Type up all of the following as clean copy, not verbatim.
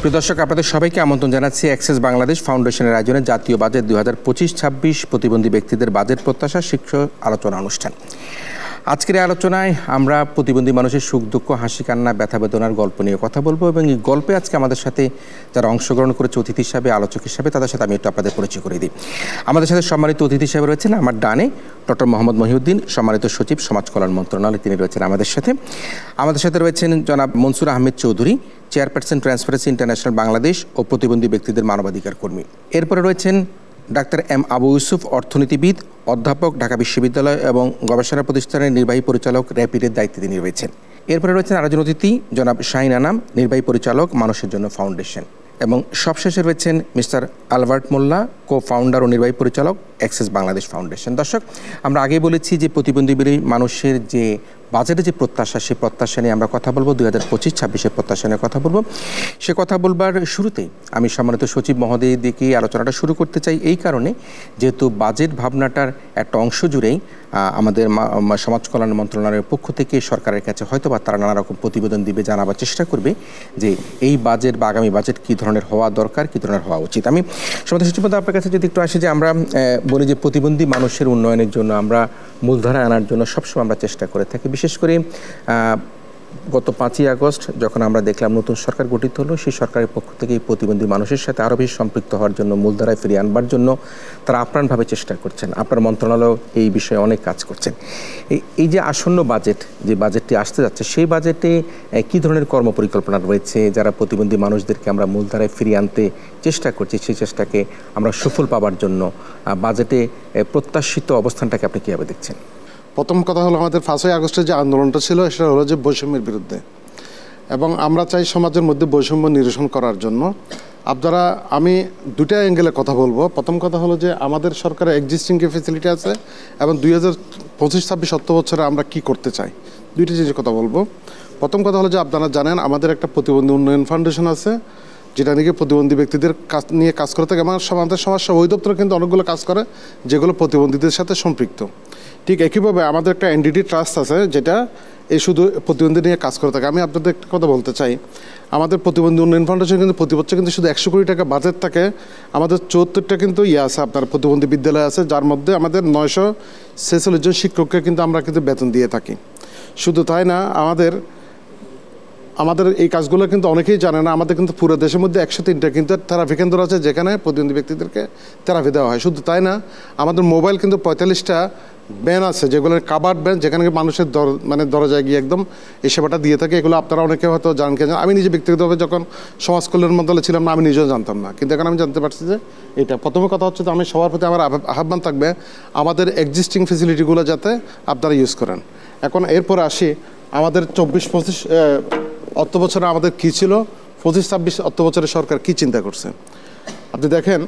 প্রিয় দর্শক, আপনাদের সবাইকে আমন্ত্রণ জানাচ্ছি অ্যাক্সেস বাংলাদেশ ফাউন্ডেশনের আয়োজনে জাতীয় বাজেট 2025-26 প্রতিবন্ধী ব্যক্তিদের বাজেট প্রত্যাশা শীর্ষ আলোচনা অনুষ্ঠান। আজকের আলোচনায় আমরা প্রতিবন্ধী মানুষের সুখ দুঃখ, হাসি কান্না, ব্যথা বেদনার গল্প নিয়ে কথা বলবো এবং এই গল্পে আজকে আমাদের সাথে যারা অংশগ্রহণ করেছে অতিথি হিসাবে, আলোচক হিসাবে, তাদের সাথে আমি একটু আপনাদের পরিচয় করে দিই। আমাদের সাথে সম্মানিত অতিথি হিসাবে রয়েছেন আমার ডানে ডক্টর মোহাম্মদ মহিউদ্দিন, সম্মানিত সচিব, সমাজ কল্যাণ মন্ত্রণালয়, তিনি রয়েছেন আমাদের সাথে। আমাদের সাথে রয়েছেন জনাব Mansur Ahmed Chowdhury, chairperson Transparency International Bangladesh ও প্রতিবন্ধী ব্যক্তিদের মানবাধিকার কর্মী। এরপরে রয়েছেন ডাক্তার এম আবু ইউসুফ, অর্থনীতিবিদ, অধ্যাপক, ঢাকা বিশ্ববিদ্যালয় এবং গবেষণা প্রতিষ্ঠানের নির্বাহী পরিচালক, র্যাপিডের দায়িত্বে তিনি রয়েছেন। এরপরে রয়েছেন আরেকজন অতিথি জনাব শাহিন আনাম, নির্বাহী পরিচালক, মানুষের জন্য ফাউন্ডেশন। এবং সবশেষে রয়েছেন মিস্টার আলবার্ট মোল্লা, কো ফাউন্ডার ও নির্বাহী পরিচালক, অ্যাক্সেস বাংলাদেশ ফাউন্ডেশন। দর্শক, আমরা আগেই বলেছি যে প্রতিবন্ধী মানুষের যে বাজেটের যে প্রত্যাশা, সেই প্রত্যাশা নিয়ে আমরা কথা বলবো, 2025-26 প্রত্যাশা নিয়ে কথা বলবো। সে কথা বলবার শুরুতেই আমি সম্মানিত সচিব মহোদয় দিকে আলোচনাটা শুরু করতে চাই, এই কারণে যেহেতু বাজেট ভাবনাটার একটা অংশ জুড়েই আমাদের সমাজ কল্যাণ মন্ত্রণালয়ের পক্ষ থেকে সরকারের কাছে হয়তো বা তারা নানা রকম প্রতিবেদন দিবে, জানাবার চেষ্টা করবে যে এই বাজেট বা আগামী বাজেট কী ধরনের হওয়া দরকার, কী ধরনের হওয়া উচিত। আমি সম্মানিত সচিব মহোদয় আপনার কাছে যদি একটু আসি যে আমরা বলি যে প্রতিবন্ধী মানুষের উন্নয়নের জন্য আমরা মূলধারায় আনার জন্য সবসময় আমরা চেষ্টা করে থাকি। বিশেষ করে গত 5ই আগস্ট যখন আমরা দেখলাম নতুন সরকার গঠিত হলো, সেই সরকারের পক্ষ থেকে এই প্রতিবন্ধী মানুষের সাথে আরও বেশি সম্পৃক্ত হওয়ার জন্য, মূলধারায় ফিরিয়ে আনবার জন্য তারা আপ্রাণভাবে চেষ্টা করছেন। আপনার মন্ত্রণালয় এই বিষয়ে অনেক কাজ করছেন। এই যে আসন্ন বাজেট, যে বাজেটটি আসতে যাচ্ছে, সেই বাজেটে কী ধরনের কর্মপরিকল্পনা রয়েছে যারা প্রতিবন্ধী মানুষদেরকে আমরা মূলধারায় ফিরিয়ে আনতে চেষ্টা করছি, সেই চেষ্টাকে আমরা সফল পাওয়ার জন্য বাজেটে প্রত্যাশিত অবস্থানটাকে আপনি কীভাবে দেখছেন? প্রথম কথা হলো, আমাদের 5ই আগস্টের যে আন্দোলনটা ছিল সেটা হলো যে বৈষম্যের বিরুদ্ধে, এবং আমরা চাই সমাজের মধ্যে বৈষম্য নিরসন করার জন্য। আপনারা, আমি দুটা অ্যাঙ্গেলে কথা বলবো। প্রথম কথা হলো যে আমাদের সরকারের এক্সিস্টিং যে ফেসিলিটি আছে এবং 2025-26 অর্থ বছরে আমরা কি করতে চাই, দুইটা জিনিসের কথা বলবো। প্রথম কথা হলো যে আপনারা জানেন আমাদের একটা প্রতিবন্ধী উন্নয়ন ফাউন্ডেশন আছে, যেটা নাকি প্রতিবন্ধী ব্যক্তিদের কাজ নিয়ে কাজ করে থাকে, এবং আমাদের সমাজসেবা অধিদপ্তর কিন্তু অনেকগুলো কাজ করে যেগুলো প্রতিবন্ধীদের সাথে সম্পৃক্ত। ঠিক একইভাবে আমাদের একটা এনডিটি ট্রাস্ট আছে, যেটা এই শুধু প্রতিবন্ধী নিয়ে কাজ করে থাকে। আমি আপনাদের একটা কথা বলতে চাই, আমাদের প্রতিবন্ধী উন্নয়ন ফাউন্ডেশন কিন্তু প্রতি বছর কিন্তু শুধু 100 কোটি টাকা বাজেট থাকে। আমাদের 74টা কিন্তু আছে আপনার প্রতিবন্ধী বিদ্যালয় আছে, যার মধ্যে আমাদের 946 জন শিক্ষককে কিন্তু আমরা কিন্তু বেতন দিয়ে থাকি। শুধু তাই না, আমাদের এই কাজগুলো কিন্তু অনেকেই জানে না, আমাদের কিন্তু পুরো দেশের মধ্যে 103টা কিন্তু থেরাপি কেন্দ্র আছে যেখানে প্রতিবন্ধী ব্যক্তিদেরকে থেরাপি দেওয়া হয়। শুধু তাই না, আমাদের মোবাইল কিন্তু 45টা ব্যান আছে, যেগুলো কাভার্ড ব্যান, যেখানে মানুষের দরজায় গিয়ে একদম এই সেবাটা দিয়ে থাকে। এগুলো আপনারা অনেকে হয়তো জানেন কিনা। আমি নিজে ব্যক্তিগতভাবে যখন সমাজ কল্যাণ মন্ত্রণালয়ে ছিলাম না, আমি নিজেও জানতাম না, কিন্তু এখন আমি জানতে পারছি যে এটা। প্রথম কথা হচ্ছে যে আমি সবার প্রতি আমার আহ্বান থাকবে আমাদের এক্সিস্টিং ফেসিলিটিগুলো যাতে আপনারা ইউজ করেন। এখন এরপরে আসি আমাদের 24-25 অর্থ বছরে আমাদের কী ছিল, 25-26 অর্থ বছরে সরকার কী চিন্তা করছে। আপনি দেখেন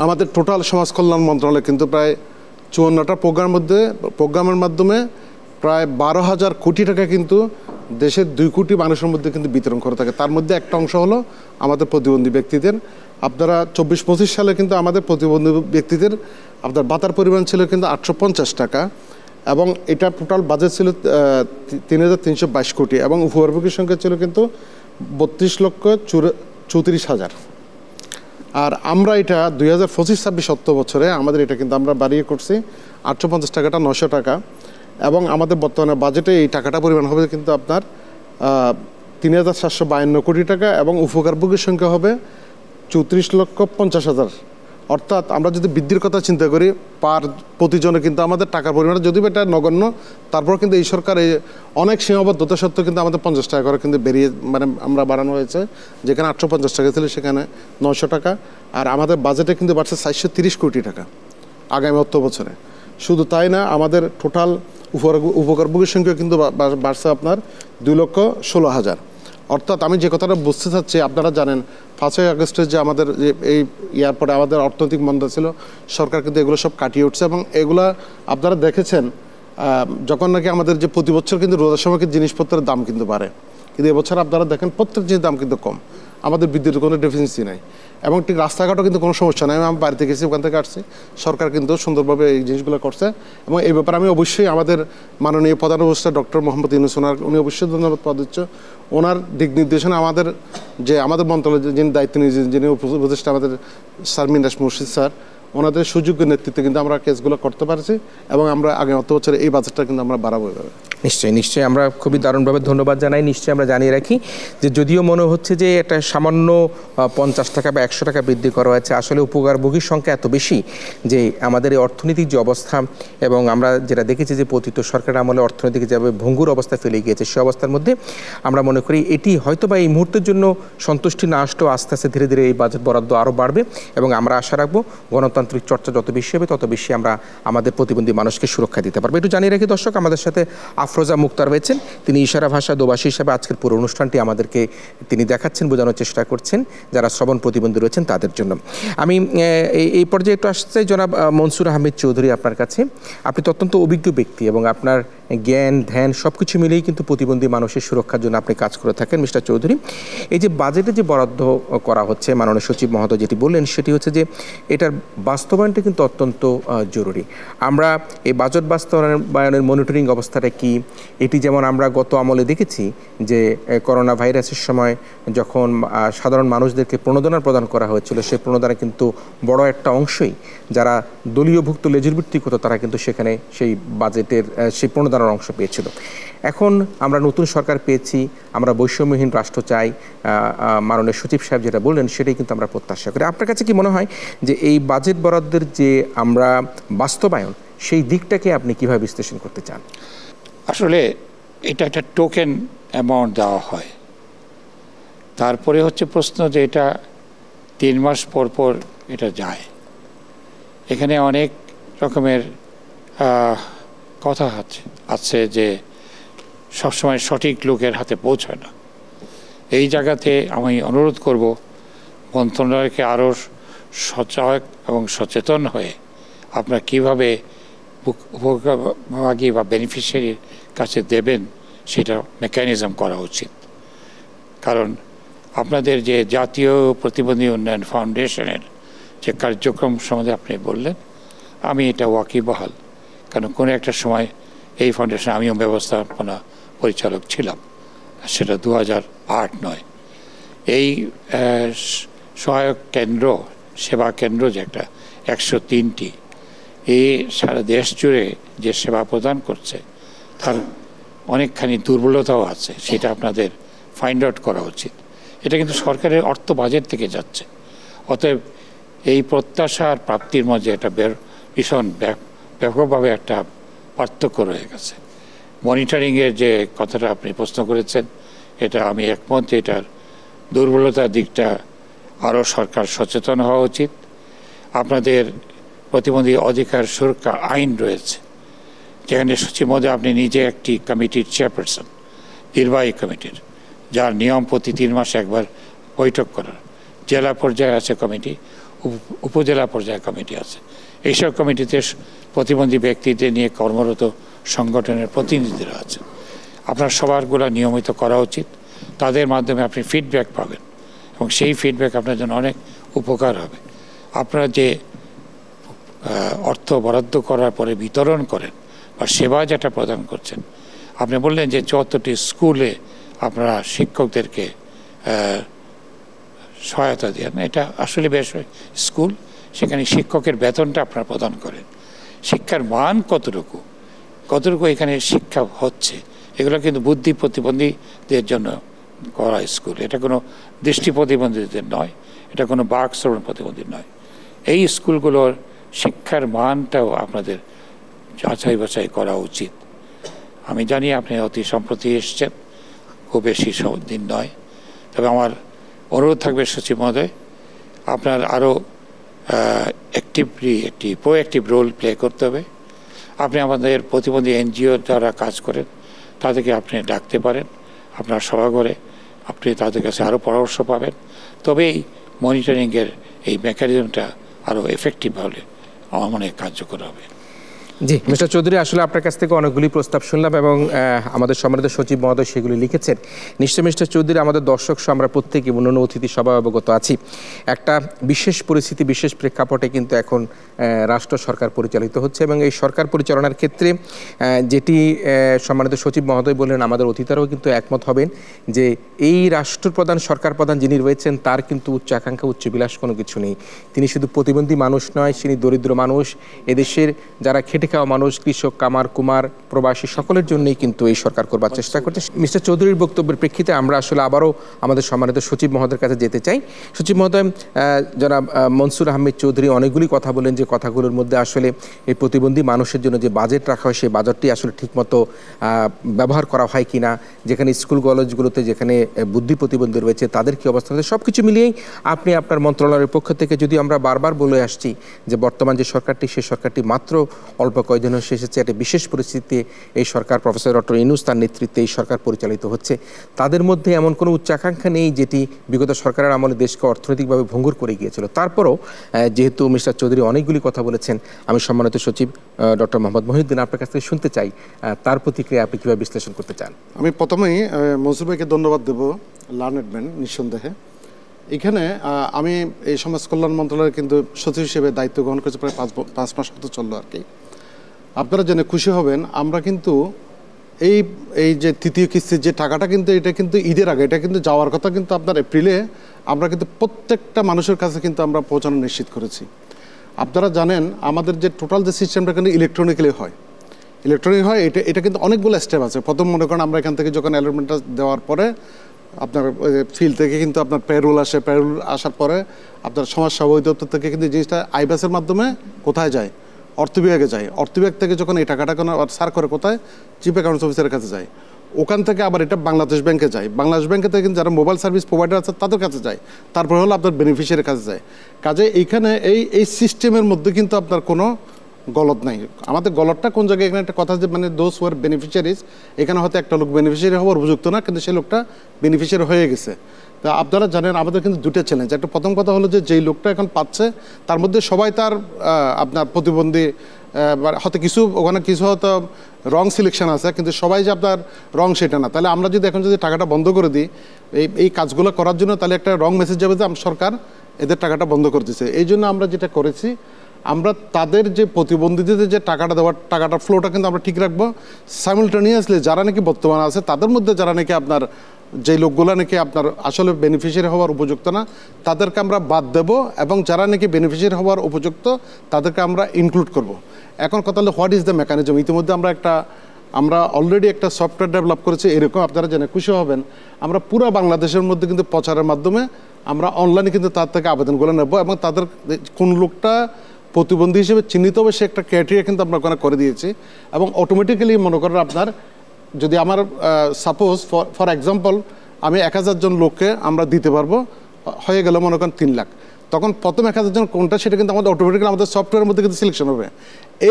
আমাদের টোটাল সমাজ কল্যাণ মন্ত্রণালয় কিন্তু প্রায় 54টা প্রোগ্রামের মাধ্যমে প্রায় 12,000 কোটি টাকা কিন্তু দেশের 2 কোটি মানুষের মধ্যে কিন্তু বিতরণ করে থাকে। তার মধ্যে একটা অংশ হলো আমাদের প্রতিবন্ধী ব্যক্তিদের। আপনারা 24-25 সালে কিন্তু আমাদের প্রতিবন্ধী ব্যক্তিদের আপনার ভাতার পরিমাণ ছিল কিন্তু 850 টাকা, এবং এটা টোটাল বাজেট ছিল 3,322 কোটি, এবং উপভোগীর সংখ্যা ছিল কিন্তু 32,34,000। আর আমরা এটা 2025-26 অর্থ বছরে আমাদের এটা কিন্তু আমরা বাড়িয়ে করছি 850 টাকাটা 900 টাকা, এবং আমাদের বর্তমানে বাজেটে এই টাকাটা পরিমাণ হবে কিন্তু আপনার 3,752 কোটি টাকা, এবং উপকারভোগীর সংখ্যা হবে 34,50,000। অর্থাৎ আমরা যদি বৃদ্ধির কথা চিন্তা করি প্রতিজনে কিন্তু আমাদের টাকার পরিমাণটা যদিও এটা নগণ্য, তারপর কিন্তু এই সরকার অনেক সীমাবদ্ধতা সত্ত্বেও কিন্তু আমাদের 50 টাকা করে কিন্তু আমরা বাড়ানো হয়েছে। যেখানে 850 টাকা ছিল সেখানে 900 টাকা, আর আমাদের বাজেটে কিন্তু বাড়ছে 430 কোটি টাকা আগামী অর্থ বছরে। শুধু তাই না, আমাদের টোটাল উপকারভোগীর সংখ্যা কিন্তু বাড়ছে আপনার 2,16,000। অর্থাৎ আমি যে কথাটা বুঝতে চাচ্ছি, আপনারা জানেন 5ই আগস্টের যে আমাদের এই ইয়ার পরে আমাদের অর্থনৈতিক মন্দা ছিল, সরকার কিন্তু এগুলো সব কাটিয়ে উঠছে, এবং এগুলা আপনারা দেখেছেন যখন নাকি আমাদের যে প্রতি বছর কিন্তু রোজার সময় জিনিসপত্রের দাম কিন্তু বাড়ে, কিন্তু এবছর আপনারা দেখেন প্রত্যেক জিনিসের দাম কিন্তু কম। আমাদের বিদ্যুতের কোনো ডেফিসিয়েন্সি নাই, এবং ঠিক রাস্তাঘাটও কিন্তু কোনো সমস্যা নাই। আমি বাড়িতে গেছি, ওখান থেকে আসছি, সরকার কিন্তু সুন্দরভাবে এই জিনিসগুলো করছে। এবং এই ব্যাপারে আমি অবশ্যই আমাদের মাননীয় প্রধান উপদেষ্টা ডক্টর মোহাম্মদ ইউনূস উনি অবশ্যই ধন্যবাদ দিচ্ছ। ওনার দিক নির্দেশনা আমাদের মন্ত্রণালয়ের যিনি দায়িত্ব নিয়েছেন, যিনি উপদেষ্টা আমাদের স্যার মিনাস মুর্শিদ স্যার, ওনাদের সুযোগ্য নেতৃত্বে কিন্তু আমরা কেসগুলো করতে পারছি, এবং আমরা আগে অর্থ বছরে এই বাজেটটা কিন্তু আমরা বাড়াবো এভাবে। নিশ্চয়ই আমরা খুবই দারুণভাবে ধন্যবাদ জানাই। নিশ্চয়ই আমরা জানিয়ে রাখি যে যদিও মনে হচ্ছে যে এটা সামান্য 50 টাকা বা 100 টাকা বৃদ্ধি করা হয়েছে, আসলে উপকারভোগীর সংখ্যা এত বেশি যে আমাদের এই অর্থনৈতিক যে অবস্থা, এবং আমরা যেটা দেখেছি যে পতিত সরকারের আমলে অর্থনৈতিক যেভাবে ভঙ্গুর অবস্থায় ফেলে গিয়েছে, সে অবস্থার মধ্যে আমরা মনে করি এটি হয়তো বা এই মুহূর্তের জন্য সন্তুষ্টি না আসলেও আস্তে আস্তে ধীরে ধীরে এই বাজেট বরাদ্দ আরও বাড়বে, এবং আমরা আশা রাখবো গণতান্ত্রিক চর্চা যত বেশি হবে তত বেশি আমরা আমাদের প্রতিবন্ধী মানুষকে সুরক্ষা দিতে পারবো। একটু জানিয়ে রাখি দর্শক, আমাদের সাথে আফরোজা মুক্তার রয়েছেন, তিনি ইশারা ভাষা দোভাষী হিসাবে আজকের পুরো অনুষ্ঠানটি আমাদেরকে তিনি দেখাচ্ছেন, বোঝানোর চেষ্টা করছেন যারা শ্রবণ প্রতিবন্ধী রয়েছেন তাদের জন্য। আমি এই পর্যায়ে একটু আসতে চাই জনাব মনসুর আহমেদ চৌধুরী, আপনার কাছে। আপনি তো অত্যন্ত অভিজ্ঞ ব্যক্তি এবং আপনার জ্ঞান ধ্যান সব কিছু মিলেই কিন্তু প্রতিবন্ধী মানুষের সুরক্ষার জন্য আপনি কাজ করে থাকেন। মিস্টার চৌধুরী, এই যে বাজেটে যে বরাদ্দ করা হচ্ছে, মাননীয় সচিব মহোদয় যেটি বললেন সেটি হচ্ছে যে এটার বাস্তবায়নটা কিন্তু অত্যন্ত জরুরি। আমরা এই বাজেট বাস্তবায়নের মনিটরিং অবস্থাটা কি, এটি যেমন আমরা গত আমলে দেখেছি যে করোনা ভাইরাসের সময় যখন সাধারণ মানুষদেরকে প্রণোদনা প্রদান করা হয়েছিল, সেই প্রণোদনা কিন্তু বড় একটা অংশই যারা দলীয়ভুক্ত লেজুরভিত্তিক হতো তারা কিন্তু সেখানে সেই বাজেটের সেই প্রণোদনার অংশ পেয়েছিল। এখন আমরা নতুন সরকার পেয়েছি, আমরা বৈষম্যহীন রাষ্ট্র চাই, মাননীয় সচিব সাহেব যেটা বললেন সেটাই কিন্তু আমরা প্রত্যাশা করি। আপনার কাছে কি মনে হয় যে এই বাজেট বরাদ্দের যে আমরা বাস্তবায়ন, সেই দিকটাকে আপনি কিভাবে বিশ্লেষণ করতে চান? আসলে এটা একটা টোকেন অ্যামাউন্ট দেওয়া হয়, তারপরে হচ্ছে প্রশ্ন যে এটা 3 মাস পর পর এটা যায়। এখানে অনেক রকমের কথা আছে যে সবসময় সঠিক লোকের হাতে পৌঁছায় না। এই জায়গাতে আমি অনুরোধ করব মন্ত্রণালয়কে আরও সচেতন এবং সচেতন হয়ে আপনারা কীভাবে উপভোগী বা বেনিফিশিয়ারির কাছে দেবেন সেটা মেকানিজম করা উচিত। কারণ আপনাদের যে জাতীয় প্রতিবন্ধী উন্নয়ন ফাউন্ডেশনের যে কার্যক্রম সম্বন্ধে আপনি বললেন, আমি এটা ওয়াকিবহাল, কারণ কোনো একটা সময় এই ফাউন্ডেশন আমিও ব্যবস্থাপনা পরিচালক ছিলাম, সেটা 2008-9। এই সহায়ক কেন্দ্র, সেবা কেন্দ্র যে একটা 103টি, এই সারা দেশ জুড়ে যে সেবা প্রদান করছে তার অনেকখানি দুর্বলতাও আছে, সেটা আপনাদের ফাইন্ড আউট করা উচিত। এটা কিন্তু সরকারের অর্থ বাজেট থেকে যাচ্ছে, অতএব এই প্রত্যাশা আর প্রাপ্তির মাঝে একটা ভীষণ ব্যাপকভাবে একটা পার্থক্য রয়ে গেছে। মনিটরিংয়ের যে কথাটা আপনি প্রশ্ন করেছেন, এটা আমি একমত, এটার দুর্বলতার দিকটা আরও সরকার সচেতন হওয়া উচিত। আপনাদের প্রতিবন্ধী অধিকার সুরক্ষা আইন রয়েছে, যেখানে সচিব মহোদয় আপনি নিজে একটি কমিটির চেয়ারপারসন, নির্বাহী কমিটির, যার নিয়ম প্রতি 3 মাসে একবার বৈঠক করার। জেলা পর্যায়ে আছে কমিটি, উপজেলা পর্যায়ে কমিটি আছে। এইসব কমিটিতে প্রতিবন্ধী ব্যক্তিদের নিয়ে কর্মরত সংগঠনের প্রতিনিধিরা আছে। আপনার সবারগুলো নিয়মিত করা উচিত, তাদের মাধ্যমে আপনি ফিডব্যাক পাবেন এবং সেই ফিডব্যাক আপনার জন্য অনেক উপকার হবে। আপনারা যে অর্থ বরাদ্দ করার পরে বিতরণ করেন বা সেবা যেটা প্রদান করছেন, আপনি বললেন যে 74টি স্কুলে আপনারা শিক্ষকদেরকে সহায়তা দেন, এটা আসলে বেশ স্কুল, সেখানে শিক্ষকের বেতনটা আপনারা প্রদান করেন। শিক্ষার মান কতটুকু এখানে শিক্ষা হচ্ছে, এগুলো কিন্তু বুদ্ধি প্রতিবন্ধীদের জন্য করা স্কুল, এটা কোনো দৃষ্টি প্রতিবন্ধীদের নয়, এটা কোনো বাক শ্রবণ প্রতিবন্ধী নয়। এই স্কুলগুলোর শিক্ষার মানটাও আপনাদের যাচাই বাছাই করা উচিত। আমি জানি আপনি অতি সম্প্রতি এসছেন, খুব বেশি দিন নয়, তবে আমার অনুরোধ থাকবে সচিব মহোদয়, আপনার আরও একটি প্রোঅ্যাক্টিভ রোল প্লে করতে হবে। আপনি আমাদের প্রতিবন্ধী এনজিও যারা কাজ করেন তাদেরকে আপনি ডাকতে পারেন আপনার সভাঘরে, আপনি তাদের কাছে আরও পরামর্শ পাবেন, তবেই মনিটরিংয়ের এই মেকানিজমটা আরও এফেক্টিভ হলে আমার মনে হয় কার্যকর হবে। জি মিস্টার চৌধুরী, আসলে আপনার কাছ থেকে অনেকগুলি প্রস্তাব শুনলাম এবং আমাদের সম্মানিত সচিব মহোদয় সেগুলি লিখেছেন। নিশ্চয় মিস্টার চৌধুরী, আমাদের দর্শক সহ আমরা প্রত্যেকে অন্যান্য অতিথি সবাই অবগত আছি, একটা বিশেষ পরিস্থিতি, বিশেষ প্রেক্ষাপটে কিন্তু এখন রাষ্ট্র সরকার পরিচালিত হচ্ছে এবং এই সরকার পরিচালনার ক্ষেত্রে যেটি সম্মানিত সচিব মহোদয় বললেন, আমাদের অতিথিরাও কিন্তু একমত হবেন যে এই রাষ্ট্রপ্রধান, সরকার প্রধান যিনি রয়েছেন তার কিন্তু উচ্চ আকাঙ্ক্ষা, উচ্চ বিলাস কোনো কিছু নেই। তিনি শুধু প্রতিবন্ধী মানুষ নয়, তিনি দরিদ্র মানুষ, এদেশের যারা খেটে খাওয়া মানুষ, কৃষক, কামার কুমার, প্রবাসী, সকলের জন্যই কিন্তু এই সরকার করবার চেষ্টা করছে। মিস্টার চৌধুরীর বক্তব্যের প্রেক্ষিতে আমরা আসলে আবারও আমাদের সম্মানিত সচিব মহোদয়ের কাছে যেতে চাই। সচিব মহোদয়, যারা মনসুর আহমেদ চৌধুরী অনেকগুলি কথা বলেন, যে কথাগুলোর মধ্যে আসলে এই প্রতিবন্ধী মানুষের জন্য যে বাজেট রাখা হয় সেই বাজেটটি আসলে ঠিকমতো ব্যবহার করা হয় কিনা, যেখানে স্কুল কলেজগুলোতে যেখানে বুদ্ধি প্রতিবন্ধী রয়েছে তাদের কী অবস্থা রয়েছে, সব কিছু মিলিয়েই আপনি আপনার মন্ত্রণালয়ের পক্ষ থেকে, যদি আমরা বারবার বলে আসছি যে বর্তমান যে সরকারটি, সেই সরকারটি মাত্র অল্প কয়েকদিন এসেছে, একটা বিশেষ পরিস্থিতিতে এই সরকার, প্রফেসর ডক্টর ইউনূস তার নেতৃত্বে এই সরকার পরিচালিত হচ্ছে, তাদের মধ্যে এমন কোনো উচ্চাকাঙ্ক্ষা নেই যেটি বিগত সরকারের আমলে দেশকে অর্থনৈতিকভাবে ভঙ্গুর করে গিয়েছিল। তারপরও যেহেতু মিস্টার চৌধুরী অনেকগুলি কথা বলেছেন, আমি সম্মানিত সচিব ডক্টর মোহাম্মদ মহিউদ্দিন আপনার কাছ থেকে শুনতে চাই তার প্রতিক্রিয়া আপনি কীভাবে বিশ্লেষণ করতে চান। আমি প্রথমেই মনসুর ভাইকে ধন্যবাদ দেব, লার্নেড ম্যান নিঃসন্দেহে। এখানে আমি এই সমাজ কল্যাণ মন্ত্রণালয়ের কিন্তু সচিব হিসেবে দায়িত্ব গ্রহণ করেছি প্রায় 5 মাস মতো চললো আর কি। আপনারা জেনে খুশি হবেন, আমরা কিন্তু এই যে তৃতীয় কিস্তির যে টাকাটা, কিন্তু এটা কিন্তু ঈদের আগে, এটা কিন্তু যাওয়ার কথা কিন্তু আপনার এপ্রিলে, আমরা কিন্তু প্রত্যেকটা মানুষের কাছে কিন্তু আমরা পৌঁছানো নিশ্চিত করেছি। আপনারা জানেন আমাদের যে টোটাল যে সিস্টেমটা কিন্তু ইলেকট্রনিক হয়, এটা কিন্তু অনেকগুলো স্টেপ আছে। প্রথম মনে করেন আমরা এখান থেকে যখন অ্যালটমেন্টটা দেওয়ার পরে আপনার ফিল্ড থেকে কিন্তু আপনার পেরোল আসে, পেরোল আসার পরে আপনার সমাজ সেবা অধিদপ্তর থেকে কিন্তু জিনিসটা আইবাসের মাধ্যমে কোথায় যায়, অর্থ বিভাগে যায়, অর্থ বিভাগ থেকে যখন এই টাকাটা কোনো সার করে কোথায়, চিফ অ্যাকাউন্টস অফিসারের কাছে যায়, ওখান থেকে আবার এটা বাংলাদেশ ব্যাংকে যায়, বাংলাদেশ ব্যাংকে থেকে যারা মোবাইল সার্ভিস প্রোভাইডার আছে তাদের কাছে যায়, তারপরে হলো আপনার বেনিফিশিয়ারির কাছে যায়। কাজে এইখানে এই সিস্টেমের মধ্যে কিন্তু আপনার কোনো গলত নাই। আমাদের গলতটা কোন জায়গায়, এখানে একটা কথা যে মানে দোজ ওয়ার বেনিফিশিয়ারিজ, এখানে হয়তো একটা লোক বেনিফিশিয়ারি হওয়ার উপযুক্ত না, কিন্তু সেই লোকটা বেনিফিশিয়ারি হয়ে গেছে। তা আপনারা জানেন আমাদের কিন্তু দুটো চ্যালেঞ্জ। একটা প্রথম কথা হলো যে যেই লোকটা এখন পাচ্ছে তার মধ্যে সবাই তার আপনার প্রতিবন্ধী, হয়তো কিছু ওখানে কিছু হয়তো রং সিলেকশন আছে, কিন্তু সবাই যে আপনার রং সেটা না। তাহলে আমরা যদি এখন যদি টাকাটা বন্ধ করে দিই এই কাজগুলো করার জন্য, তাহলে একটা রং মেসেজ যাবে যে সরকার এদের টাকাটা বন্ধ করে দিচ্ছে। এই জন্য আমরা যেটা করেছি, আমরা তাদের যে প্রতিবন্ধীদের যে টাকাটা দেওয়ার টাকাটা ফ্লোটা কিন্তু আমরা ঠিক রাখবো। সাইমultaneously যারা নাকি বর্তমানে আছে তাদের মধ্যে যারা নাকি আপনার যে লোকগুলো নাকি আপনার আসলে বেনিফিশিয়ারি হওয়ার উপযুক্ত না তাদেরকে আমরা বাদ দেব, এবং যারা নাকি বেনিফিশিয়ারি হওয়ার উপযুক্ত তাদেরকে আমরা ইনক্লুড করব। এখন কথা হলো হোয়াট ইজ দ্য মেকানিজম। ইতিমধ্যে আমরা অলরেডি একটা সফটওয়্যার ডেভেলপ করেছি, এরকম আপনারা জেনে খুশি হবেন। আমরা পুরো বাংলাদেশের মধ্যে কিন্তু প্রচারের মাধ্যমে আমরা অনলাইনে কিন্তু তার থেকে আবেদনগুলো নেব, এবং তাদের কোন লোকটা প্রতিবন্ধী হিসেবে চিহ্নিত হবে সে একটা ক্রাইটেরিয়া কিন্তু আমরা ওখানে করে দিয়েছি। এবং অটোমেটিক্যালি মনে করেন আপনার যদি আমার সাপোজ ফর এক্সাম্পল আমি 1000 জন লোককে আমরা দিতে পারবো, হয়ে গেল মনে করেন 3 লাখ, তখন প্রথম 1000 জন কোনটা সেটা কিন্তু আমাদের অটোমেটিক্যালি আমাদের সফটওয়্যারের মধ্যে কিন্তু সিলেকশন হবে।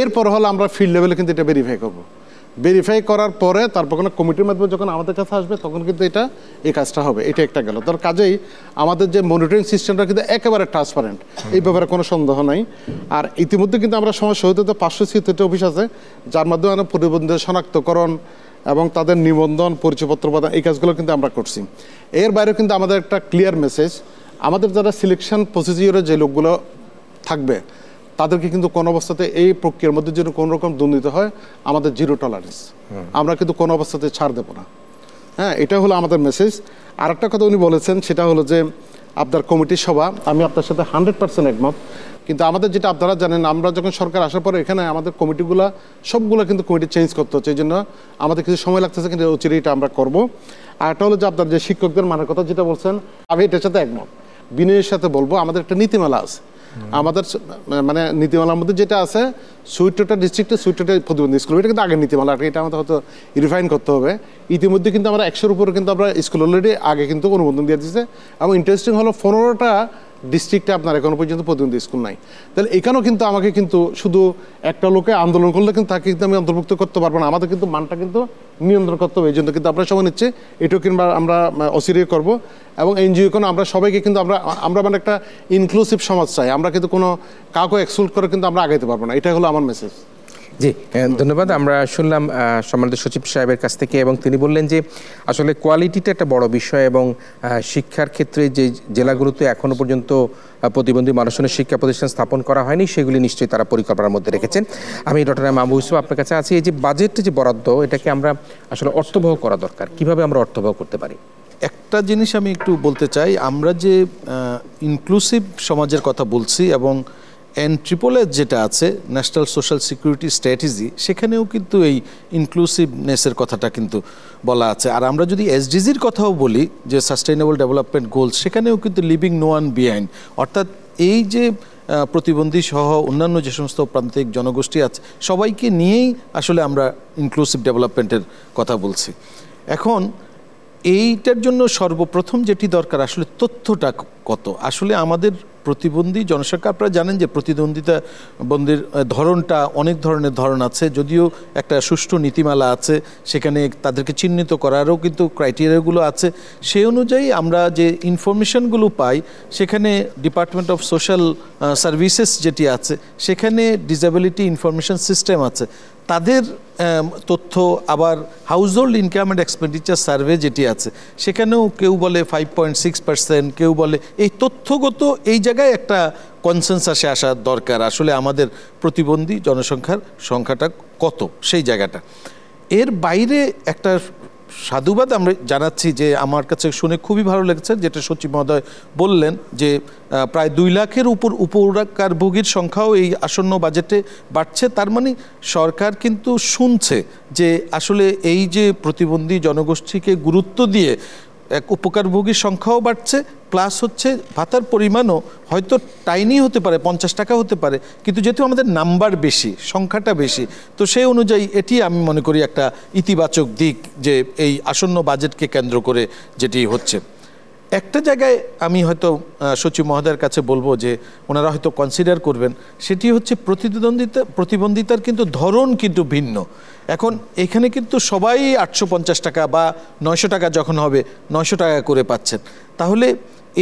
এরপর হলো আমরা ফিল্ড লেভেলে কিন্তু এটা ভেরিফাই করবো। ভেরিফাই করার পরে তারপর কোনো কমিটির মাধ্যমে যখন আমাদের কাছে আসবে তখন কিন্তু এই কাজটা হবে। এটা একটা গেল। তার কাজেই আমাদের যে মনিটরিং সিস্টেমটা কিন্তু একেবারে ট্রান্সপারেন্ট, এই ব্যাপারে কোনো সন্দেহ নাই। আর ইতিমধ্যে কিন্তু আমরা সমাজ সহিত 500 অফিস আছে, যার মাধ্যমে আমরা প্রতিবন্ধীদের শনাক্তকরণ এবং তাদের নিবন্ধন, পরিচয়পত্র প্রদান, এই কাজগুলো কিন্তু আমরা করছি। এর বাইরেও কিন্তু আমাদের একটা ক্লিয়ার মেসেজ, আমাদের যারা সিলেকশন প্রসিজিওরে যে লোকগুলো থাকবে তাদেরকে কিন্তু কোনো অবস্থাতে এই প্রক্রিয়ার মধ্যে যদি কোনো রকম দুর্নীতি হয় আমাদের জিরো টলারেন্স, আমরা কিন্তু কোনো অবস্থাতে ছাড় দেবো না। হ্যাঁ, এটা হলো আমাদের মেসেজ। আর একটা কথা উনি বলেছেন সেটা হলো যে আপনার কমিটির সভা, আমি আপনার সাথে 100% একমত। কিন্তু আমাদের যেটা আপনারা জানেন, আমরা যখন সরকার আসার পরে এখানে আমাদের কমিটিগুলো সবগুলো কিন্তু কমিটি চেঞ্জ করতে হচ্ছে, এই জন্য আমাদের কিছু সময় লাগতেছে, কিন্তু অচিরেই এটা আমরা করবো। আর একটা হলো যে আপনার যে শিক্ষকদের মানের কথা যেটা বলছেন, আমি এটার সাথে একমত। বিনয়ের সাথে বলবো আমাদের একটা নীতিমালা আছে, আমাদের মানে নীতিমালার মধ্যে যেটা আছে সুইটটা ডিস্ট্রিক্টে সুইটটা প্রতিবন্ধী স্কুল, এটা কিন্তু আগের নীতিমালা, এটা আমাদের হয়তো রিফাইন করতে হবে। ইতিমধ্যে কিন্তু আমরা 100-র উপরে কিন্তু আমরা স্কুল অলরেডি আগে কিন্তু অনুমোদন দিয়ে দিচ্ছে, এবং ইন্টারেস্টিং হলো 15টা ডিস্ট্রিক্টে আপনার এখনো পর্যন্ত প্রতিবন্ধী স্কুল নাই। তাহলে এখানেও কিন্তু আমাকে কিন্তু শুধু একটা লোকে আন্দোলন করলে কিন্তু তাকে কিন্তু আমি অন্তর্ভুক্ত করতে পারবো না, আমাদের কিন্তু মানটা কিন্তু নিয়ন্ত্রণ করতে হবে। এই জন্য কিন্তু আমরা সময় নিচ্ছি, এটাও কিন্তু আমরা অচিরেই করবো। এবং এনজিও কোনো আমরা সবাইকে কিন্তু আমরা মানে একটা ইনক্লুসিভ সমাজ চাই, আমরা কিন্তু কোনো কাউকে এক্সক্লুড করে কিন্তু আমরা আগাইতে পারবো না, এটাই হলো আমার মেসেজ। জি, ধন্যবাদ। আমরা শুনলাম সম্মানিত সচিব সাহেবের কাছ থেকে, এবং তিনি বললেন যে আসলে কোয়ালিটিটা একটা বড় বিষয়, এবং শিক্ষার ক্ষেত্রে যে জেলাগুলোতে এখনো পর্যন্ত প্রতিবন্ধী মানুষজনের শিক্ষা প্রতিষ্ঠান স্থাপন করা হয়নি সেগুলি নিশ্চয়ই তারা পরিকল্পনার মধ্যে রেখেছেন। আমি ডক্টর মাহবুব ইউসুফ আপনার কাছে আছি, এই যে বাজেটের যে বরাদ্দ, এটাকে আমরা আসলে অর্থবহ করা দরকার, কিভাবে আমরা অর্থবহ করতে পারি? একটা জিনিস আমি একটু বলতে চাই, আমরা যে ইনক্লুসিভ সমাজের কথা বলছি এবং NSSS যেটা আছে ন্যাশনাল সোশ্যাল সিকিউরিটি স্ট্র্যাটেজি, সেখানেও কিন্তু এই ইনক্লুসিভনেসের কথাটা কিন্তু বলা আছে। আর আমরা যদি SDGর কথাও বলি, যে সাস্টেইনেবল ডেভেলপমেন্ট গোলস, সেখানেও কিন্তু লিভিং নো ওয়ান বিহাইন্ড, অর্থাৎ এই যে প্রতিবন্ধী সহ অন্যান্য যে সমস্ত প্রান্তিক জনগোষ্ঠী আছে সবাইকে নিয়েই আসলে আমরা ইনক্লুসিভ ডেভেলপমেন্টের কথা বলছি। এখন এইটার জন্য সর্বপ্রথম যেটি দরকার আসলে তথ্যটা কত। আসলে আমাদের প্রতিবন্ধী জনসংখ্যা, আপনারা জানেন যে প্রতিদ্বন্দ্বিতা বন্দির ধরনটা অনেক ধরনের ধরন আছে, যদিও একটা সুষ্ঠু নীতিমালা আছে, সেখানে তাদেরকে চিহ্নিত করারও কিন্তু ক্রাইটেরিয়াগুলো আছে। সেই অনুযায়ী আমরা যে ইনফরমেশনগুলো পাই, সেখানে ডিপার্টমেন্ট অফ সোশ্যাল সার্ভিসেস যেটি আছে, সেখানে ডিসেবিলিটি ইনফরমেশন সিস্টেম আছে, তাদের তথ্য, আবার house hold income and expenditure survey যেটি আছে, সেখানেও কেউ বলে 5.6%, কেউ বলে, এই তথ্যগত এই জায়গায় একটা কনসেনসাসে আসা দরকার। আসলে আমাদের প্রতিবন্ধী জনসংখ্যার সংখ্যাটা কত, সেই জায়গাটা। এর বাইরে একটা সাধুবাদ আমরা জানাচ্ছি, যে আমার কাছে শুনে খুবই ভালো লেগেছে যেটা সচিব মহোদয় বললেন, যে প্রায় 2 লাখের উপকারভোগীর সংখ্যাও এই আসন্ন বাজেটে বাড়ছে। তার মানে সরকার কিন্তু শুনছে যে আসলে এই যে প্রতিবন্ধী জনগোষ্ঠীকে গুরুত্ব দিয়ে এক উপকারভোগীর সংখ্যাও বাড়ছে, প্লাস হচ্ছে ভাতার পরিমাণও হয়তো টাইনি হতে পারে, 50 টাকা হতে পারে, কিন্তু যেহেতু আমাদের নাম্বার বেশি, সংখ্যাটা বেশি, তো সেই অনুযায়ী এটি আমি মনে করি একটা ইতিবাচক দিক, যে এই আসন্ন বাজেটকে কেন্দ্র করে যেটি হচ্ছে। একটা জায়গায় আমি হয়তো সচিব মহোদয়ের কাছে বলবো, যে ওনারা হয়তো কনসিডার করবেন, সেটি হচ্ছে প্রতিবন্ধিতার কিন্তু ধরন কিন্তু ভিন্ন। এখন এখানে কিন্তু সবাই 850 টাকা বা 900 টাকা যখন হবে 900 টাকা করে পাচ্ছেন। তাহলে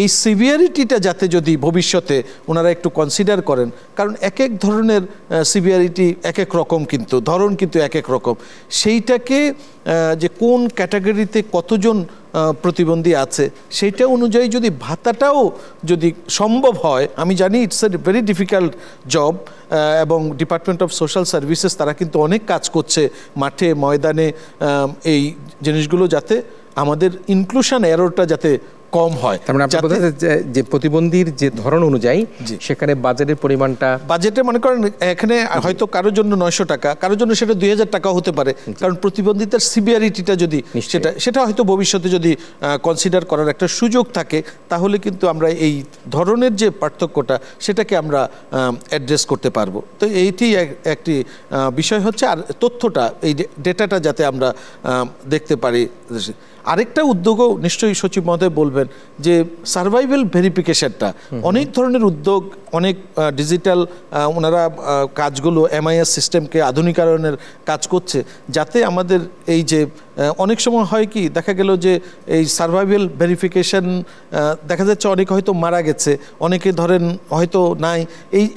এই সিভিয়ারিটিটা যাতে যদি ভবিষ্যতে ওনারা একটু কনসিডার করেন, কারণ এক এক ধরনের সিভিয়ারিটি এক এক রকম, কিন্তু ধরন কিন্তু এক এক রকম, সেইটাকে যে কোন ক্যাটাগরিতে কতজন প্রতিবন্ধী আছে সেইটা অনুযায়ী যদি ভাতাটাও যদি সম্ভব হয়, আমি জানি it's a very difficult job, এবং ডিপার্টমেন্ট অফ সোশ্যাল সার্ভিসেস তারা কিন্তু অনেক কাজ করছে মাঠে ময়দানে, এই জিনিসগুলো যাতে আমাদের ইনক্লুশন এররটা যাতে কম হয়। তার মানে আপনি বলতে যে প্রতিবন্ধীর যে ধরন অনুযায়ী সেখানে বাজেটের পরিমাণটা, বাজেটে মনে করেন এখানে হয়তো কারোর জন্য 900 টাকা, কারোর জন্য সেটা 2000 টাকা হতে পারে, কারণ প্রতিবন্ধিতার সিভিয়ারিটিটা যদি সেটা হয়তো ভবিষ্যতে যদি কনসিডার করার একটা সুযোগ থাকে, তাহলে কিন্তু আমরা এই ধরনের যে পার্থক্যটা সেটাকে আমরা অ্যাড্রেস করতে পারবো। তো এইটি একটি বিষয় হচ্ছে। আর তথ্যটা, এই ডেটাটা যাতে আমরা দেখতে পারি। আরেকটা উদ্যোগও নিশ্চয়ই সচিব মহোদয় বলবেন, যে সার্ভাইভাল ভেরিফিকেশনটা, অনেক ধরনের উদ্যোগ, অনেক ডিজিটাল ওনারা কাজগুলো MIS সিস্টেমকে আধুনিকায়নের কাজ করছে, যাতে আমাদের এই যে অনেক সময় হয় কি, দেখা গেল যে এই সার্ভাইভাল ভেরিফিকেশন দেখা যাচ্ছে অনেকে হয়তো মারা গেছে, অনেকে ধরেন হয়তো নাই,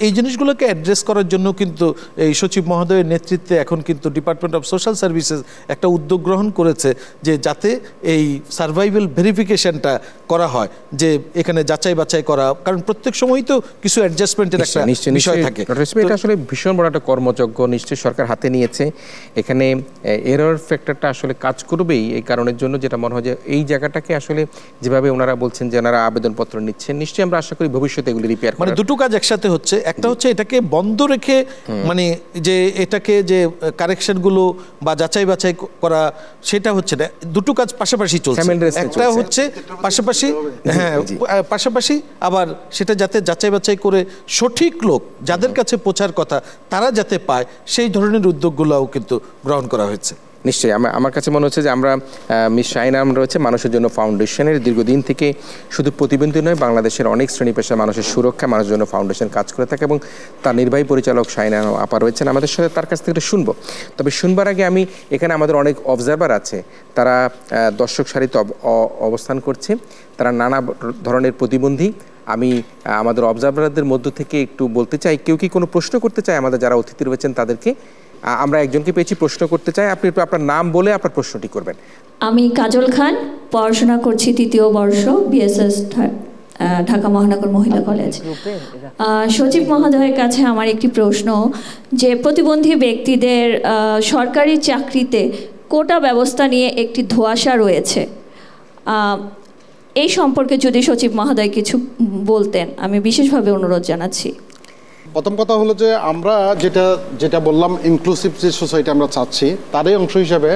এই জিনিসগুলোকে অ্যাড্রেস করার জন্য কিন্তু এই সচিব মহোদয়ের নেতৃত্বে এখন কিন্তু ডিপার্টমেন্ট অফ সোশ্যাল সার্ভিসেস একটা উদ্যোগ গ্রহণ করেছে, যে যাতে এই সার্ভাইভাল ভেরিফিকেশনটা করা হয়, যে এখানে যাচাই বাছাই করা, কারণ প্রত্যেক সময়ই তো কিছু অ্যাডজাস্টমেন্টের একটা বিষয় থাকে। এটা আসলে ভীষণ বড় একটা কর্মযজ্ঞ নিশ্চয়ই সরকার হাতে নিয়েছে। এখানে এরর ফ্যাক্টরটা আসলে কাজ করবেই, এই কারণের জন্য যেটা মনে হয় যে এই জায়গাটাকে আসলে যেভাবে ওনারা বলছেন যে ওনারা আবেদনপত্র নিচ্ছেন, নিশ্চয়ই আমরা আশা করি ভবিষ্যতে এগুলি রিপেয়ার, মানে দুটো কাজ একসাথে হচ্ছে। একটা হচ্ছে এটাকে বন্ধ রেখে, মানে যে এটাকে যে কারেকশনগুলো বা যাচাই বাছাই করা, সেটা হচ্ছে না, দুটো কাজ পাশাপাশি চলছে। একটা হচ্ছে পাশাপাশি আবার সেটা যাতে যাচাই বাছাই করে সঠিক লোক যাদের কাছে পৌঁছার কথা তারা যাতে পায়, সেই ধরনের উদ্যোগগুলোও কিন্তু গ্রহণ করা হয়েছে। নিশ্চয়ই আমার কাছে মনে হচ্ছে যে আমরা মিস শাহিনাম রয়েছে মানুষের জন্য ফাউন্ডেশনের দীর্ঘদিন থেকে শুধু প্রতিবন্ধী নয়, বাংলাদেশের অনেক শ্রেণী পেশা মানুষের সুরক্ষা, মানুষের জন্য ফাউন্ডেশন কাজ করে থাকে, এবং তার নির্বাহী পরিচালক শাহিনাম আপা রয়েছেন আমাদের সাথে, তার কাছ থেকে শুনবো। তবে শুনবার আগে আমি এখানে আমাদের অনেক অবজারভার আছে, তারা দর্শক সারিতে অবস্থান করছে, তারা নানা ধরনের প্রতিবন্ধী। আমি আমাদের অবজারভারদের মধ্য থেকে একটু বলতে চাই, কেউ কি কোনো প্রশ্ন করতে চায় আমাদের যারা অতিথি রয়েছেন তাদেরকে? আমরা একজনকে পেয়েছি, প্রশ্ন করতে চাই। আপনি একটু আপনার নাম বলে আপনার প্রশ্নটি করবেন। আমি কাজল খান, পড়াশোনা করছি 3য় বর্ষ, বিএসএস ঢাকা মহানগর মহিলা কলেজ। সচিব মহোদয়ের কাছে আমার একটি প্রশ্ন, যে প্রতিবন্ধী ব্যক্তিদের সরকারি চাকরিতে কোটা ব্যবস্থা নিয়ে একটি ধোঁয়াশা রয়েছে, এই সম্পর্কে যদি সচিব মহোদয় কিছু বলতেন আমি বিশেষভাবে অনুরোধ জানাচ্ছি। প্রথম কথা হলো যে আমরা যেটা বললাম, ইনক্লুসিভ যে সোসাইটি আমরা চাচ্ছি, তারই অংশ হিসেবে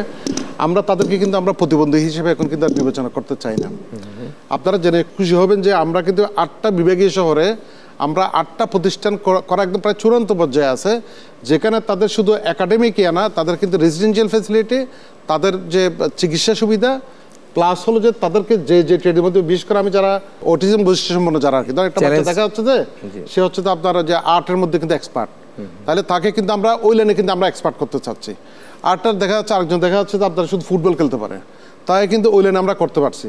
আমরা তাদেরকে কিন্তু আমরা প্রতিবন্ধী হিসেবে এখন কিন্তু আর বিবেচনা করতে চাই না। আপনারা জেনে খুশি হবেন যে আমরা কিন্তু 8টা বিভাগীয় শহরে আমরা 8টা প্রতিষ্ঠান করা একদম প্রায় চূড়ান্ত পর্যায়ে আছে, যেখানে তাদের শুধু একাডেমিকই না, তাদের কিন্তু রেসিডেন্সিয়াল ফ্যাসিলিটি, তাদের যে চিকিৎসা সুবিধা, প্লাস হলো যে তাদেরকে যে ট্রেডের মধ্যে, বিশেষ করে আমি যারা অটিজম বৈশিষ্ট্য সম্পন্ন যারা আর কি, ধর একটা বাচ্চা দেখা হচ্ছে যে সে হচ্ছে তো আপনারা যে আর্টের মধ্যে কিন্তু এক্সপার্ট, তাহলে তাকে কিন্তু আমরা ওই লাইনে কিন্তু আমরা এক্সপার্ট করতে চাচ্ছি। আর্টার দেখা যাচ্ছে, আরেকজন দেখা যাচ্ছে যে আপনারা শুধু ফুটবল খেলতে পারে, তাই কিন্তু ওই লাইনে আমরা করতে পারছি।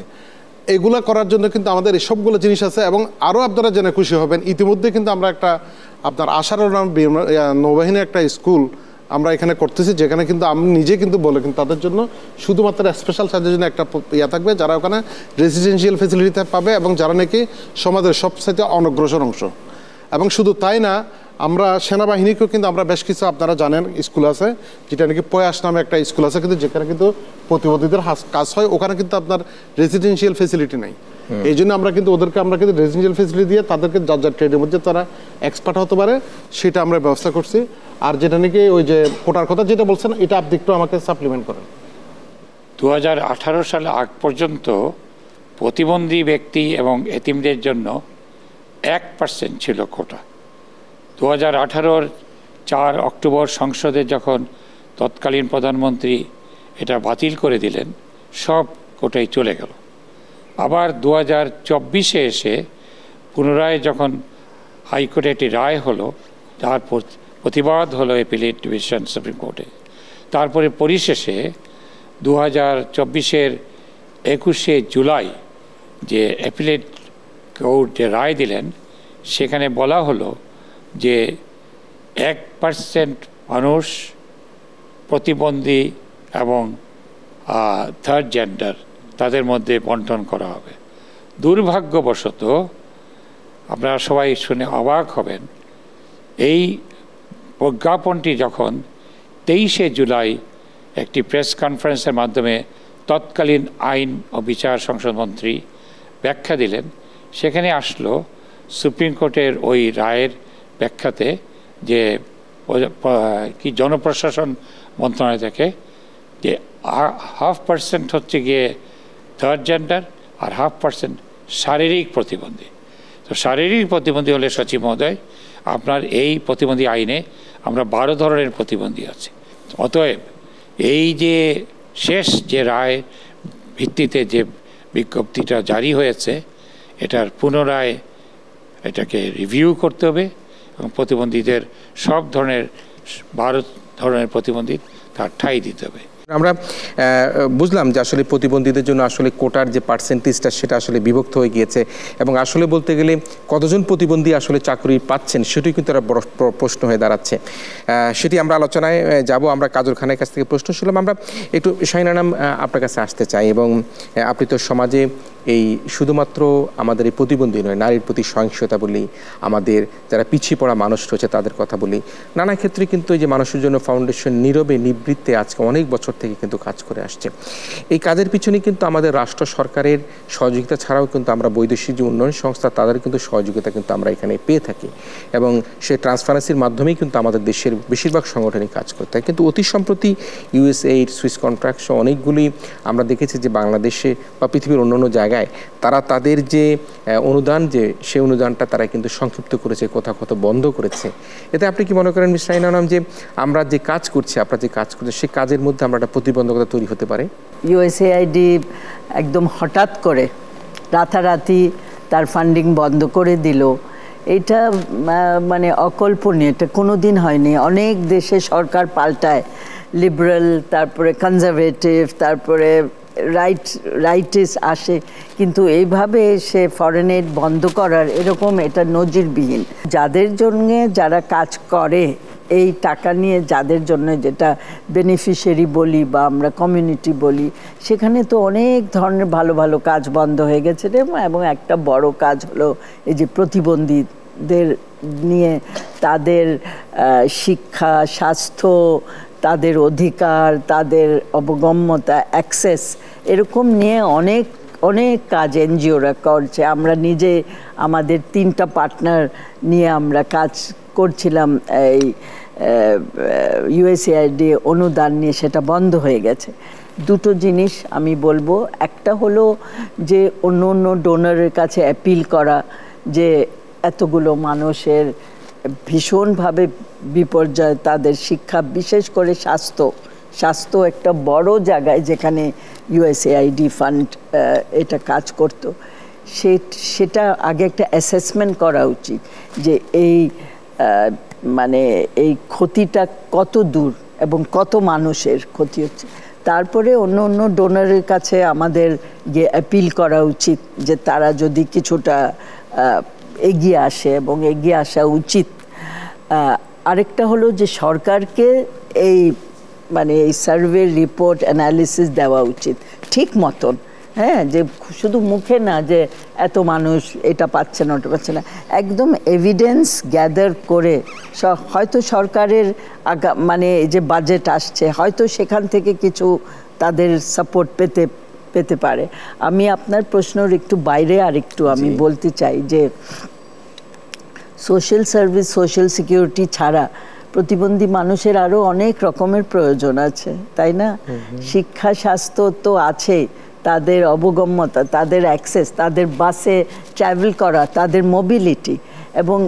এগুলা করার জন্য কিন্তু আমাদের এই সবগুলো জিনিস আছে। এবং আরও আপনারা জেনে খুশি হবেন, ইতিমধ্যে কিন্তু আমরা একটা আপনার আশার নাম নৌবাহিনীর একটা স্কুল আমরা এখানে করতেছি, যেখানে কিন্তু আমি নিজে কিন্তু বলে কিন্তু তাদের জন্য শুধুমাত্র স্পেশাল সাহায্যের জন্য একটা থাকবে, যারা ওখানে রেসিডেন্সিয়াল ফ্যাসিলিটি পাবে এবং যারা নাকি সমাজের সবচাইতে অনগ্রসর অংশ। এবং শুধু তাই না, আমরা সেনাবাহিনীকেও কিন্তু আমরা বেশ কিছু, আপনারা জানেন, স্কুল আছে, যেটা নাকি প্রয়াস নামে একটা স্কুল আছে, কিন্তু যেখানে কিন্তু প্রতিবন্ধীদের কাজ হয়, ওখানে কিন্তু আপনার রেসিডেন্সিয়াল ফ্যাসিলিটি নেই। এই জন্য আমরা কিন্তু ওদেরকে আমরা কিন্তু রেসিডেন্সিয়াল ফ্যাসিলিটি দিয়ে তাদেরকে যার যার ট্রেডের মধ্যে তারা এক্সপার্ট হতে পারে, সেটা আমরা ব্যবস্থা করছি। আর যেটা নাকি ওই যে কোটার কথা যেটা বলছেন, এটা আপনি একটু আমাকে সাপ্লিমেন্ট করেন। 2018 সালে আগ পর্যন্ত প্রতিবন্ধী ব্যক্তি এবং এতিমদের জন্য 1% ছিল কোটা। 2018-র 4 অক্টোবর সংসদে যখন তৎকালীন প্রধানমন্ত্রী এটা বাতিল করে দিলেন, সব কোটাই চলে গেল। আবার 2024-এ এসে পুনরায় যখন হাইকোর্টে একটি রায় হলো, তার প্রতিবাদ হলো অ্যাপিলেট ডিভিশন সুপ্রিম কোর্টে, তারপরে পরিশেষে 2024-এর 21শে জুলাই যে অ্যাপিলেট কোর্ট যে রায় দিলেন, সেখানে বলা হলো যে 1% মানুষ প্রতিবন্ধী এবং থার্ড জেন্ডার তাদের মধ্যে বন্টন করা হবে। দুর্ভাগ্যবশত আপনারা সবাই শুনে অবাক হবেন, এই প্রজ্ঞাপনটি যখন 23শে জুলাই একটি প্রেস কনফারেন্সের মাধ্যমে তৎকালীন আইন ও বিচার সংসদমন্ত্রী ব্যাখ্যা দিলেন, সেখানে আসলো সুপ্রিম কোর্টের ওই রায়ের ব্যাখ্যাতে যে কি জনপ্রশাসন মন্ত্রণালয় থেকে যে 0.5% হচ্ছে গিয়ে থার্ড জেন্ডার আর 0.5% শারীরিক প্রতিবন্ধী। তো শারীরিক প্রতিবন্ধী হলে সচিব মহোদয়, আপনার এই প্রতিবন্ধী আইনে আমরা 12 ধরনের প্রতিবন্ধী আছে। অতএব এই যে শেষ যে রায় ভিত্তিতে যে বিজ্ঞপ্তিটা জারি হয়েছে, এটার পুনরায় এটাকে রিভিউ করতে হবে এবং প্রতিবন্ধীদের সব ধরনের 12 ধরনের প্রতিবন্ধী তার ঠাঁই দিতে হবে। আমরা বুঝলাম যে আসলে প্রতিবন্ধীদের জন্য আসলে কোটার যে পার্সেন্টেজটা সেটা আসলে বিভক্ত হয়ে গিয়েছে, এবং আসলে বলতে গেলে কতজন প্রতিবন্ধী আসলে চাকরি পাচ্ছেন সেটাই কিন্তু একটা বড় প্রশ্ন হয়ে দাঁড়াচ্ছে। সেটি আমরা আলোচনায় যাব। আমরা কাজল খানের কাছ থেকে প্রশ্ন শুনলাম। আমরা একটু শাহিনা নাম আপনার কাছে আসতে চাই, এবং আপনি তো সমাজে এই শুধুমাত্র আমাদের এই প্রতিবন্ধী নয়, নারীর প্রতি সহিংসতা বলি, আমাদের যারা পিছিয়ে পড়া মানুষ রয়েছে তাদের কথা বলি, নানা ক্ষেত্রে কিন্তু এই যে মানুষের জন্য ফাউন্ডেশন নীরবে নিবৃত্তে আজকে অনেক বছর থেকে কিন্তু কাজ করে আসছে। এই কাজের পিছনে কিন্তু আমাদের রাষ্ট্র সরকারের সহযোগিতা ছাড়াও কিন্তু আমরা বৈদেশিক যে উন্নয়ন সংস্থা তাদের কিন্তু সহযোগিতা কিন্তু আমরা এখানে পেয়ে থাকি, এবং সেই ট্রান্সপারেন্সির মাধ্যমেই কিন্তু আমাদের দেশের বেশিরভাগ সংগঠনই কাজ করতে হয়। কিন্তু অতি সম্প্রতি ইউএসএইড, সুইস কন্ট্রাক্ট সহ অনেকগুলি আমরা দেখেছি যে বাংলাদেশে বা পৃথিবীর অন্যান্য জায়গায় তারা তাদের যে অনুদান, যে সেই অনুদানটা তারা কিন্তু সংক্ষিপ্ত করেছে, কোথাও কোথাও বন্ধ করেছে। এতে আপনি কি মনে করেন মিস শাহিনা নাম, যে আমরা যে কাজ করছি, আপনারা যে কাজ করছে, সেই কাজের মধ্যে আমরা একটা প্রতিবন্ধকতা তৈরি হতে পারে? ইউএসএআইডি একদম হঠাৎ করে রাতারাতি তার ফান্ডিং বন্ধ করে দিল, এটা মানে অকল্পনীয়, এটা কোনো দিন হয়নি। অনেক দেশে সরকার পাল্টায়, লিবারেল, তারপরে কনজারভেটিভ, তারপরে রাইটিস আসে, কিন্তু এইভাবে সে ফরেন এইড বন্ধ করার এরকম এটা নজিরবিহীন। যাদের জন্যে যারা কাজ করে এই টাকা নিয়ে যাদের জন্য যেটা বেনিফিশিয়ারি বলি বা আমরা কমিউনিটি বলি, সেখানে তো অনেক ধরনের ভালো ভালো কাজ বন্ধ হয়ে গেছে এবং একটা বড় কাজ হলো এই যে প্রতিবন্ধীদের নিয়ে তাদের শিক্ষা, স্বাস্থ্য, তাদের অধিকার, তাদের অবগম্যতা, অ্যাক্সেস, এরকম নিয়ে অনেক অনেক কাজ এনজিওরা করছে। আমরা নিজে আমাদের 3টা পার্টনার নিয়ে আমরা কাজ করছিলাম এই ইউএসএআইডি অনুদান নিয়ে, সেটা বন্ধ হয়ে গেছে। দুটো জিনিস আমি বলবো, একটা হলো যে অন্য অন্য ডোনারের কাছে অ্যাপিল করা যে এতগুলো মানুষের ভীষণভাবে বিপর্যয়, তাদের শিক্ষা, বিশেষ করে স্বাস্থ্য একটা বড় জায়গায় যেখানে ইউএসএআইডি ফান্ড এটা কাজ করতো, সেটা আগে একটা অ্যাসেসমেন্ট করা উচিত যে এই মানে এই ক্ষতিটা কত দূর এবং কত মানুষের ক্ষতি হচ্ছে। তারপরে অন্য অন্য ডোনারের কাছে আমাদের গিয়ে অ্যাপিল করা উচিত যে তারা যদি কিছুটা এগিয়ে আসে, এবং এগিয়ে আসা উচিত। আরেকটা হলো যে সরকারকে এই মানে এই সার্ভে রিপোর্ট অ্যানালিসিস দেওয়া উচিত ঠিক মতন, হ্যাঁ, যে শুধু মুখে না যে এত মানুষ এটা পাচ্ছে না ওটা পাচ্ছে না, একদম এভিডেন্স গ্যাদার করে। হয়তো সরকারের মানে যে বাজেট আসছে, হয়তো সেখান থেকে কিছু তাদের সাপোর্ট পেতে পারে। আমি আপনার প্রশ্নের একটু বাইরে আরেকটু আমি বলতে চাই যে সোশ্যাল সার্ভিস, সোশ্যাল সিকিউরিটি ছাড়া প্রতিবন্ধী মানুষের আরও অনেক রকমের প্রয়োজন আছে, তাই না? শিক্ষা, স্বাস্থ্য তো আছেই, তাদের অবগম্যতা, তাদের অ্যাক্সেস, তাদের বাসে ট্রাভেল করা, তাদের মোবিলিটি, এবং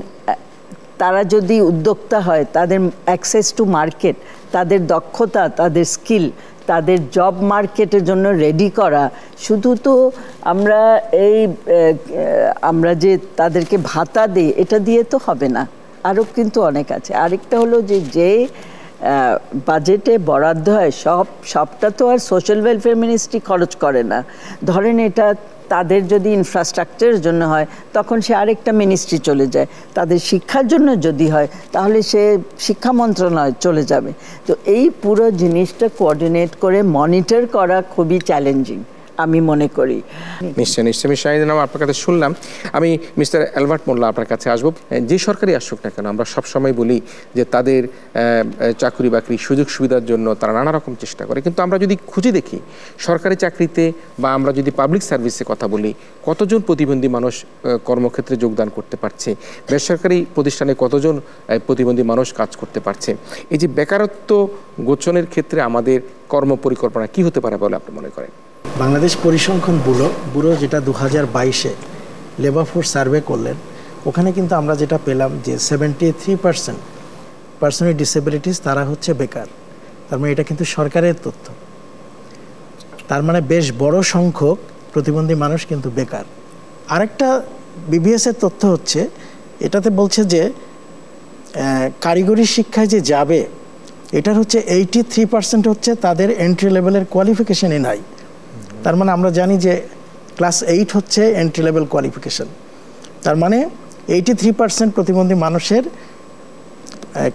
তারা যদি উদ্যোক্তা হয় তাদের অ্যাক্সেস টু মার্কেট, তাদের দক্ষতা, তাদের স্কিল, তাদের জব মার্কেটের জন্য রেডি করা। শুধু তো আমরা যে তাদেরকে ভাতা দিই এটা দিয়ে তো হবে না, আরও কিন্তু অনেক আছে। আরেকটা হলো যে বাজেটে বরাদ্দ হয় সবটা তো আর সোশ্যাল ওয়েলফেয়ার মিনিস্ট্রি খরচ করে না। ধরেন এটা তাদের যদি ইনফ্রাস্ট্রাকচারের জন্য হয় তখন সে আরেকটা মিনিস্ট্রি চলে যায়, তাদের শিক্ষার জন্য যদি হয় তাহলে সে শিক্ষা মন্ত্রণালয় চলে যাবে। তো এই পুরো জিনিসটা কোঅর্ডিনেট করে মনিটর করা খুবই চ্যালেঞ্জিং আমি মনে করি। নিশ্চয়ই শাহিদিন, আপনার কাছে শুনলাম। আমি মিস্টার অ্যালবার্ট মোল্লা আপনার কাছে আসবো। যে সরকারি আসুক না কেন, আমরা সবসময় বলি যে তাদের চাকরি বাকরি সুযোগ সুবিধার জন্য তারা নানা রকম চেষ্টা করে, কিন্তু আমরা যদি খুঁজে দেখি সরকারি চাকরিতে বা আমরা যদি পাবলিক সার্ভিসে কথা বলি, কতজন প্রতিবন্ধী মানুষ কর্মক্ষেত্রে যোগদান করতে পারছে, বেসরকারি প্রতিষ্ঠানে কতজন প্রতিবন্ধী মানুষ কাজ করতে পারছে। এই যে বেকারত্ব গোচনের ক্ষেত্রে আমাদের কর্মপরিকল্পনা কি হতে পারে বলে আপনি মনে করেন? বাংলাদেশ পরিসংখ্যান ব্যুরো যেটা 2022-এ লেবার ফোর্স সার্ভে করলেন, ওখানে কিন্তু আমরা যেটা পেলাম যে 73% পার্সন উইথ ডিসেবিলিটিস তারা হচ্ছে বেকার। তার মানে এটা কিন্তু সরকারের তথ্য। তার মানে বেশ বড় সংখ্যক প্রতিবন্ধী মানুষ কিন্তু বেকার। আরেকটা বিবিএসের তথ্য হচ্ছে, এটাতে বলছে যে কারিগরি শিক্ষায় যে যাবে এটার হচ্ছে 83% হচ্ছে তাদের এন্ট্রি লেভেলের কোয়ালিফিকেশনই নাই। তার মানে আমরা জানি যে ক্লাস 8 হচ্ছে এন্ট্রি লেভেল কোয়ালিফিকেশন। তার মানে 83% প্রতিবন্ধী মানুষের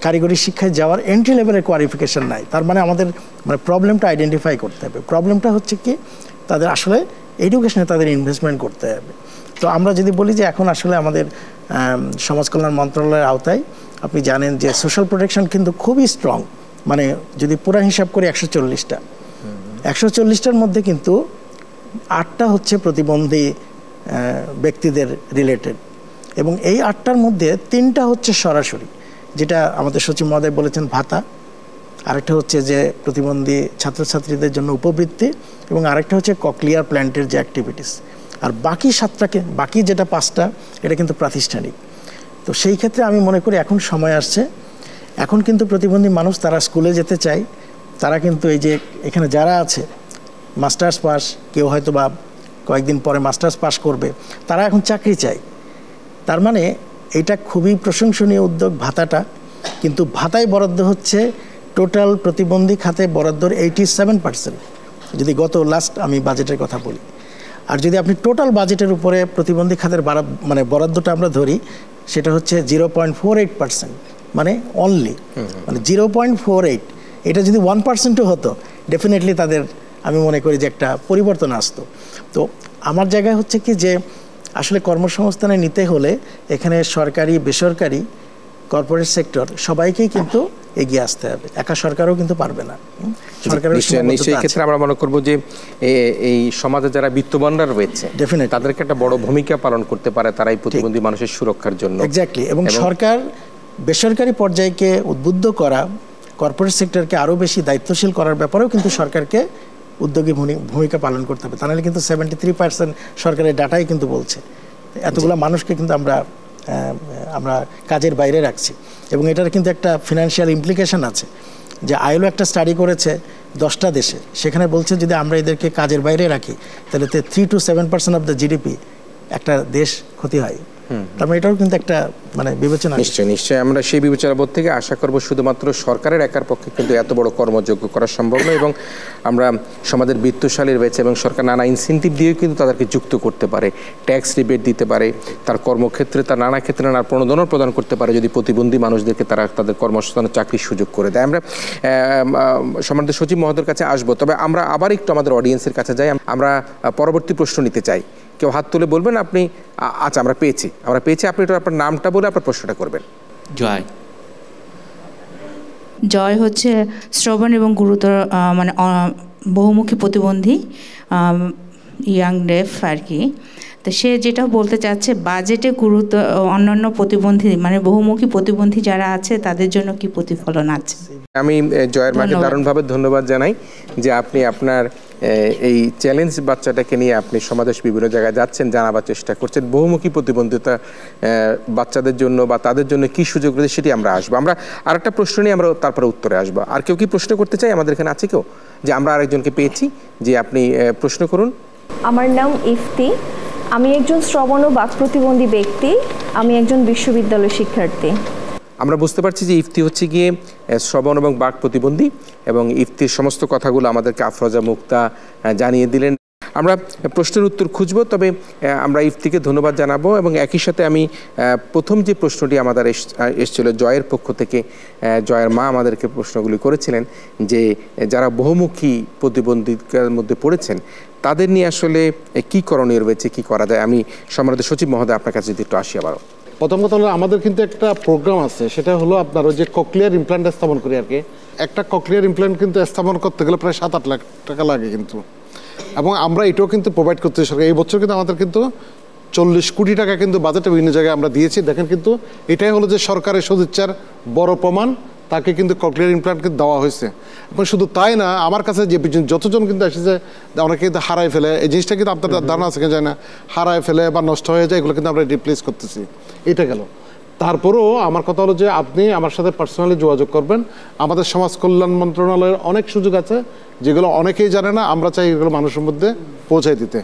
কারিগরি শিক্ষায় যাওয়ার এন্ট্রি লেভেলের কোয়ালিফিকেশন নাই। তার মানে আমাদের প্রবলেমটা আইডেন্টিফাই করতে হবে। প্রবলেমটা হচ্ছে কি, তাদের আসলে এডুকেশনে তাদের ইনভেস্টমেন্ট করতে হবে। তো আমরা যদি বলি যে এখন আসলে আমাদের সমাজ কল্যাণ মন্ত্রণালয়ের আওতায় আপনি জানেন যে সোশ্যাল প্রোটেকশন কিন্তু খুবই স্ট্রং। মানে যদি পুরা হিসাব করি 140টার মধ্যে কিন্তু 8টা হচ্ছে প্রতিবন্ধী ব্যক্তিদের রিলেটেড, এবং এই 8টার মধ্যে 3টা হচ্ছে সরাসরি, যেটা আমাদের সচিব মহোদয় বলেছেন ভাতা, আরেকটা হচ্ছে যে প্রতিবন্ধী ছাত্রছাত্রীদের জন্য উপবৃত্তি, এবং আরেকটা হচ্ছে ককলিয়ার প্ল্যান্টের যে অ্যাক্টিভিটিস। আর বাকি যেটা 5টা এটা কিন্তু প্রাতিষ্ঠানিক। তো সেই ক্ষেত্রে আমি মনে করি এখন সময় আসছে, এখন কিন্তু প্রতিবন্ধী মানুষ তারা স্কুলে যেতে চায়, তারা কিন্তু এই যে এখানে যারা আছে মাস্টার্স পাস, কেউ হয়তো বা কয়েকদিন পরে মাস্টার্স পাস করবে, তারা এখন চাকরি চায়। তার মানে এটা খুবই প্রশংসনীয় উদ্যোগ ভাতাটা, কিন্তু ভাতায় বরাদ্দ হচ্ছে টোটাল প্রতিবন্ধী খাতে বরাদ্দর 87%, যদি গত লাস্ট আমি বাজেটের কথা বলি। আর যদি আপনি টোটাল বাজেটের উপরে প্রতিবন্ধী খাতের বরাদ্দটা আমরা ধরি, সেটা হচ্ছে 0.48%। মানে অনলি মানে 0.48, এটা যদি 1%ও হতো ডেফিনেটলি তাদের আমি মনে করি যে একটা পরিবর্তন আসতো। তো আমার জায়গায় হচ্ছে কি যে আসলে কর্মসংস্থানে নিতে হলে এখানে সরকারি বেসরকারি কর্পোরেট সেক্টর সবাইকেই কিন্তু এগিয়ে আসতে হবে, একা সরকারও কিন্তু পারবে না। সরকারের নিশ্চয়ই ক্ষেত্রে আমরা মনে করবো যে এই সমাজে যারা বিত্তবানরা রয়েছে ডেফিনেটলি তাদেরকে একটা বড় ভূমিকা পালন করতে পারে তারা এই প্রতিবন্ধী মানুষের সুরক্ষার জন্য। এক্স্যাক্টলি, এবং সরকার বেসরকারি পর্যায়কে উদ্বুদ্ধ করা, কর্পোরেট সেক্টরকে আরও বেশি দায়িত্বশীল করার ব্যাপারেও কিন্তু সরকারকে উদ্যোগী ভূমিকা পালন করতে হবে। তাহলে কিন্তু 73% সরকারের ডাটাই কিন্তু বলছে এতগুলো মানুষকে কিন্তু আমরা কাজের বাইরে রাখছি, এবং এটার কিন্তু একটা ফিনান্সিয়াল ইমপ্লিকেশন আছে। যে আইএলও একটা স্টাডি করেছে 10টা দেশে, সেখানে বলছে যদি আমরা এদেরকে কাজের বাইরে রাখি তাহলে 3 to 7% অফ দ্য জিডিপি একটা দেশ ক্ষতি হয়। তারপরে এটাও কিন্তু একটা মানে বিবেচনা। নিশ্চয়ই আমরা সেই বিবেচনাবোধ থেকে আশা করব শুধুমাত্র সরকারের একার পক্ষে কিন্তু এত বড় কর্মযোগ্য করা সম্ভব নয়, এবং আমরা সমাজের বিত্তশালী রয়েছে এবং সরকার নানা ইনসেন্টিভ দিয়েও কিন্তু তাদেরকে যুক্ত করতে পারে, ট্যাক্স রিবেট দিতে পারে, তার কর্মক্ষেত্রে তার নানা ক্ষেত্রে নানা প্রণোদনও প্রদান করতে পারে যদি প্রতিবন্ধী মানুষদেরকে তারা তাদের কর্মসংস্থানের চাকরির সুযোগ করে দেয়। আমরা সম্মানিত সচিব মহোদয়ের কাছে আসবো, তবে আমরা আবার একটু আমাদের অডিয়েন্সের কাছে যাই। আমরা পরবর্তী প্রশ্ন নিতে চাই। কেউ হাত তুলে বলবেন আপনি? আচ্ছা, আমরা পেয়েছি। আপনি একটু আপনার নামটা বলে আপনার প্রশ্নটা করবেন। জয় হচ্ছে শ্রবণ এবং গুরুতর মানে বহুমুখী প্রতিবন্ধী, ইয়াং ডেফ আর কি। তো সে যেটা বলতে চাচ্ছে বাজেটে গুরুতর অন্যান্য প্রতিবন্ধী মানে বহুমুখী প্রতিবন্ধী যারা আছে তাদের জন্য কি প্রতিফলন আছে? আমি জয়ের মাকে দারুণভাবে ধন্যবাদ জানাই যে আপনি আপনার এই চ্যালেঞ্জ বাচ্চাটাকে নিয়ে আপনি সমাজের বিভিন্ন জায়গায় যাচ্ছেন, জানাবার চেষ্টা করছেন বহুমুখী প্রতিবন্ধিতা বাচ্চাদের জন্য বা তাদের জন্য কী সুযোগ রয়েছে সেটি আমরা আসবো। আমরা আরেকটা প্রশ্ন নিয়ে আমরা তারপরে উত্তরে আসবো। আর কেউ কি প্রশ্ন করতে চাই? আমাদের এখানে আছে কেউ? যে আমরা আরেকজনকে পেয়েছি, যে আপনি প্রশ্ন করুন। আমার নাম ইফতি, আমি একজন শ্রবণ ও বাক প্রতিবন্ধী ব্যক্তি, আমি একজন বিশ্ববিদ্যালয় শিক্ষার্থী। আমরা বুঝতে পারছি যে ইফতি হচ্ছে গিয়ে শ্রবণ এবং বাক প্রতিবন্ধী, এবং ইফতির সমস্ত কথাগুলো আমাদেরকে আফরোজা মুক্তা জানিয়ে দিলেন। আমরা প্রশ্নের উত্তর খুঁজব, তবে আমরা ইফতিকে ধন্যবাদ জানাবো। এবং একই সাথে আমি প্রথম যে প্রশ্নটি আমাদের এসেছিল জয়ের পক্ষ থেকে, জয়ের মা আমাদেরকে প্রশ্নগুলি করেছিলেন যে যারা বহুমুখী প্রতিবন্ধিতার মধ্যে পড়েছেন তাদের নিয়ে আসলে কী করণীয় রয়েছে, কী করা যায়। আমি সম্মানিত সচিব মহোদয় আপনার কাছে যদি একটু আসি আবারও। প্রথম কথা হলো আমাদের কিন্তু একটা প্রোগ্রাম আছে, সেটা হলো আপনার ওই যে ককলিয়ার ইমপ্ল্যান্ট স্থাপন করি আর কি। একটা ককলিয়ার ইমপ্ল্যান্ট কিন্তু স্থাপন করতে গেলে প্রায় 7-8 লাখ টাকা লাগে কিন্তু, এবং আমরা এটাও কিন্তু প্রোভাইড করতে সরকার। এই বছর কিন্তু আমাদের কিন্তু 40 কোটি টাকা কিন্তু বাজেটে বিভিন্ন জায়গায় আমরা দিয়েছি। দেখেন কিন্তু এটাই হলো যে সরকারের সদিচ্ছার বড় প্রমাণ, তাকে কিন্তু ককলিয়ার ইমপ্ল্যান্ট কিন্তু দেওয়া হয়েছে। এবং শুধু তাই না, আমার কাছে যে যতজন কিন্তু এসেছে অনেকে কিন্তু হারায় ফেলে, এই জিনিসটা কিন্তু আপনাদের ধারণা আছে যায় না, হারায় ফেলে বা নষ্ট হয়ে যায়, এগুলো কিন্তু আমরা রিপ্লেস করতেছি। এটা গেল। তারপরেও আমার কথা হলো যে আপনি আমার সাথে পার্সোনালি যোগাযোগ করবেন। আমাদের সমাজ কল্যাণ মন্ত্রণালয়ের অনেক সুযোগ আছে যেগুলো অনেকেই জানে না, আমরা চাই এগুলো মানুষের মধ্যে পৌঁছায় দিতে।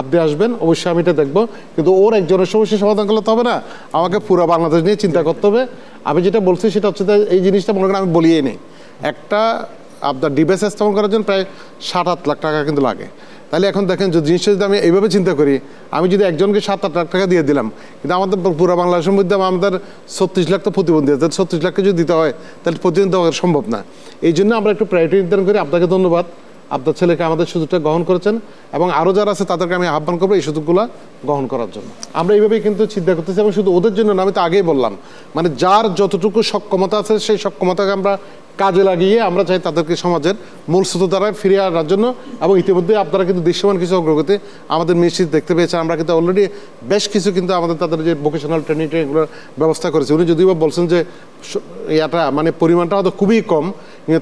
আপনি আসবেন, অবশ্যই আমি এটা দেখবো, কিন্তু ওর একজনের সমস্যার সমাধান করলে তো হবে না, আমাকে পুরো বাংলাদেশ নিয়ে চিন্তা করতে হবে। আমি যেটা বলছি সেটা হচ্ছে এই জিনিসটা মনে করেন আমি বলিয়েই নেই, একটা আপনার ডিভাইস স্থাপন করার জন্য প্রায় 7-8 লাখ টাকা কিন্তু লাগে। তাহলে এখন দেখেন যে জিনিসটা যদি আমি এইভাবে চিন্তা করি, আমি যদি একজনকে 7-8 লাখ টাকা দিয়ে দিলাম, কিন্তু আমাদের পুরো বাংলাদেশের মধ্যে আমাদের 36 লাখ তো প্রতিবন্ধী আছে, 36 লাখকে যদি দিতে হয় তাহলে প্রতিদিন দেওয়া সম্ভব না। এই জন্য আমরা একটু প্রায়োরিটি নির্ধারণ করি। আপনাকে ধন্যবাদ, আপনার ছেলেকে আমাদের সুযোগটা গ্রহণ করেছেন, এবং আরও যারা আছে তাদেরকে আমি আহ্বান করবো এই সুযোগগুলো গ্রহণ করার জন্য। আমরা এইভাবেই কিন্তু চিন্তা করতেছি, এবং শুধু ওদের জন্য না, আমি তো আগেই বললাম, মানে যার যতটুকু সক্ষমতা আছে সেই সক্ষমতাকে আমরা কাজে লাগিয়ে আমরা চাই তাদেরকে সমাজের মূল স্রোতধারায় ফিরিয়ে আনার জন্য। এবং ইতিমধ্যে আপনারা কিন্তু দৃশ্যমান কিছু অগ্রগতি আমাদের মিনিস্ট্রি দেখতে পেয়েছেন। আমরা কিন্তু অলরেডি বেশ কিছু কিন্তু আমাদের তাদের যে ভোকেশনাল ট্রেনিং এগুলোর ব্যবস্থা করেছি। উনি যদিও বা বলছেন যে এটা মানে পরিমাণটা হয়তো খুবই কম,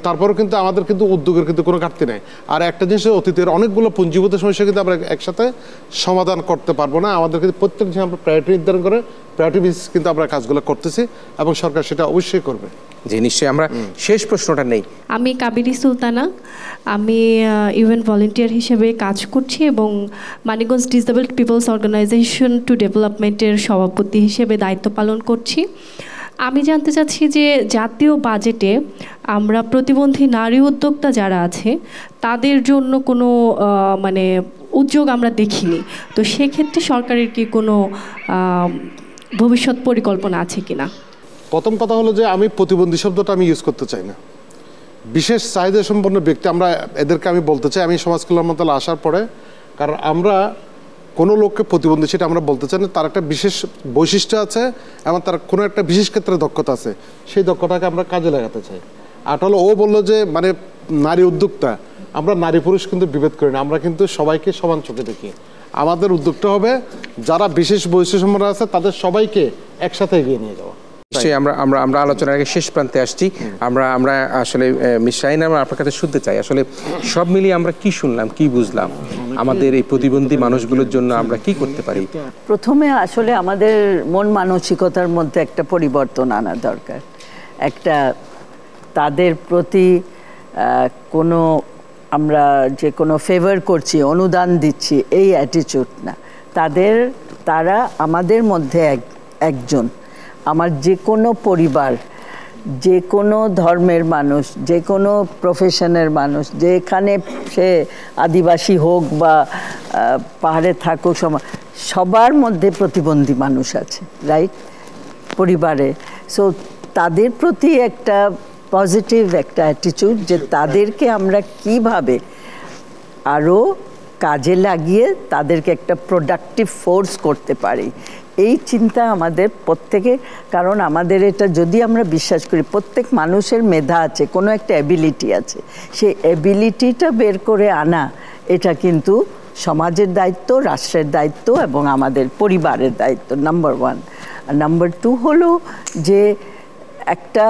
তারপরেও কিন্তু আমাদের কিন্তু উদ্যোগের কিন্তু কোনো ঘাটতি নেই। আর একটা জিনিস, অতীতের অনেকগুলো পুঞ্জীভূত সমস্যা কিন্তু আমরা একসাথে সমাধান করতে পারবো না। আমাদের কিন্তু প্রত্যেক জিনিস আমরা প্রায়োরিটি নির্ধারণ করে প্রায়োরিটি বেসিস কিন্তু আমরা কাজগুলো করতেছি, এবং সরকার সেটা অবশ্যই করবে। জি নিশ্চয়ই। আমরা শেষ প্রশ্নটা নেই। আমি কাবেরী সুলতানা, আমি ইভেন্ট ভলেন্টিয়ার হিসেবে কাজ করছি এবং Manikganj disabled people's organisation to ডেভেলপমেন্টের সভাপতি হিসেবে দায়িত্ব পালন করছি। আমি জানতে চাচ্ছি যে জাতীয় বাজেটে আমরা প্রতিবন্ধী নারী উদ্যোক্তা যারা আছে তাদের জন্য কোনো মানে উদ্যোগ আমরা দেখিনি। তো সেক্ষেত্রে সরকারের কি কোনো ভবিষ্যৎ পরিকল্পনা আছে কিনা? প্রথম কথা হলো যে আমি প্রতিবন্ধী শব্দটা আমি ইউজ করতে চাই না। বিশেষ চাহিদা সম্পন্ন ব্যক্তি আমরা এদেরকে আমি বলতে চাই, আমি সমাজ কল্যাণ মন্ত্রণালয়ে আসার পরে, কারণ আমরা কোনো লোককে প্রতিবন্ধী সেটা আমরা বলতে চাই না, তার একটা বিশেষ বৈশিষ্ট্য আছে এবং তার কোনো একটা বিশেষ ক্ষেত্রে দক্ষতা আছে, সেই দক্ষতাকে আমরা কাজে লাগাতে চাই। আর হলো ও বললো যে মানে নারী উদ্যোক্তা, আমরা নারী পুরুষ কিন্তু বিভেদ করি না, আমরা কিন্তু সবাইকে সমান চোখে দেখি। আমাদের উদ্যোগটা হবে যারা বিশেষ বৈশিষ্ট্য সম্পন্ন আছে তাদের সবাইকে একসাথে এগিয়ে নিয়ে যাওয়া। নিশ্চয়ই আমরা আলোচনার আগে শেষ প্রান্তে আসছি। আমরা আসলে মিস শাহিন, আমরা আপনার কাছে শুনতে চাই আসলে সব মিলিয়ে আমরা কি শুনলাম, কি বুঝলাম, আমাদের এই প্রতিবন্ধী মানুষগুলোর জন্য আমরা কি করতে পারি? প্রথমে আসলে আমাদের মন মানসিকতার মধ্যে একটা পরিবর্তন আনা দরকার। একটা তাদের প্রতি কোনো আমরা যে কোনো ফেভার করছি, অনুদান দিচ্ছি, এই অ্যাটিটিউড না। তারা আমাদের মধ্যে একজন। আমার যে কোনো পরিবার, যে কোনো ধর্মের মানুষ, যে কোনো প্রফেশনের মানুষ, যেখানে সে আদিবাসী হোক বা পাহাড়ে থাকুক, সবার মধ্যে প্রতিবন্ধী মানুষ আছে, রাইট? পরিবারে। সো তাদের প্রতি একটা পজিটিভ একটা অ্যাটিটিউড, যে তাদেরকে আমরা কিভাবে আরও কাজে লাগিয়ে তাদেরকে একটা প্রোডাক্টিভ ফোর্স করতে পারি, এই চিন্তা আমাদের প্রত্যেকে। কারণ আমাদের এটা যদি আমরা বিশ্বাস করি প্রত্যেক মানুষের মেধা আছে, কোনো একটা অ্যাবিলিটি আছে, সেই অ্যাবিলিটিটা বের করে আনা, এটা কিন্তু সমাজের দায়িত্ব, রাষ্ট্রের দায়িত্ব এবং আমাদের পরিবারের দায়িত্ব, নাম্বার 1। আর নাম্বার 2 হলো যে একটা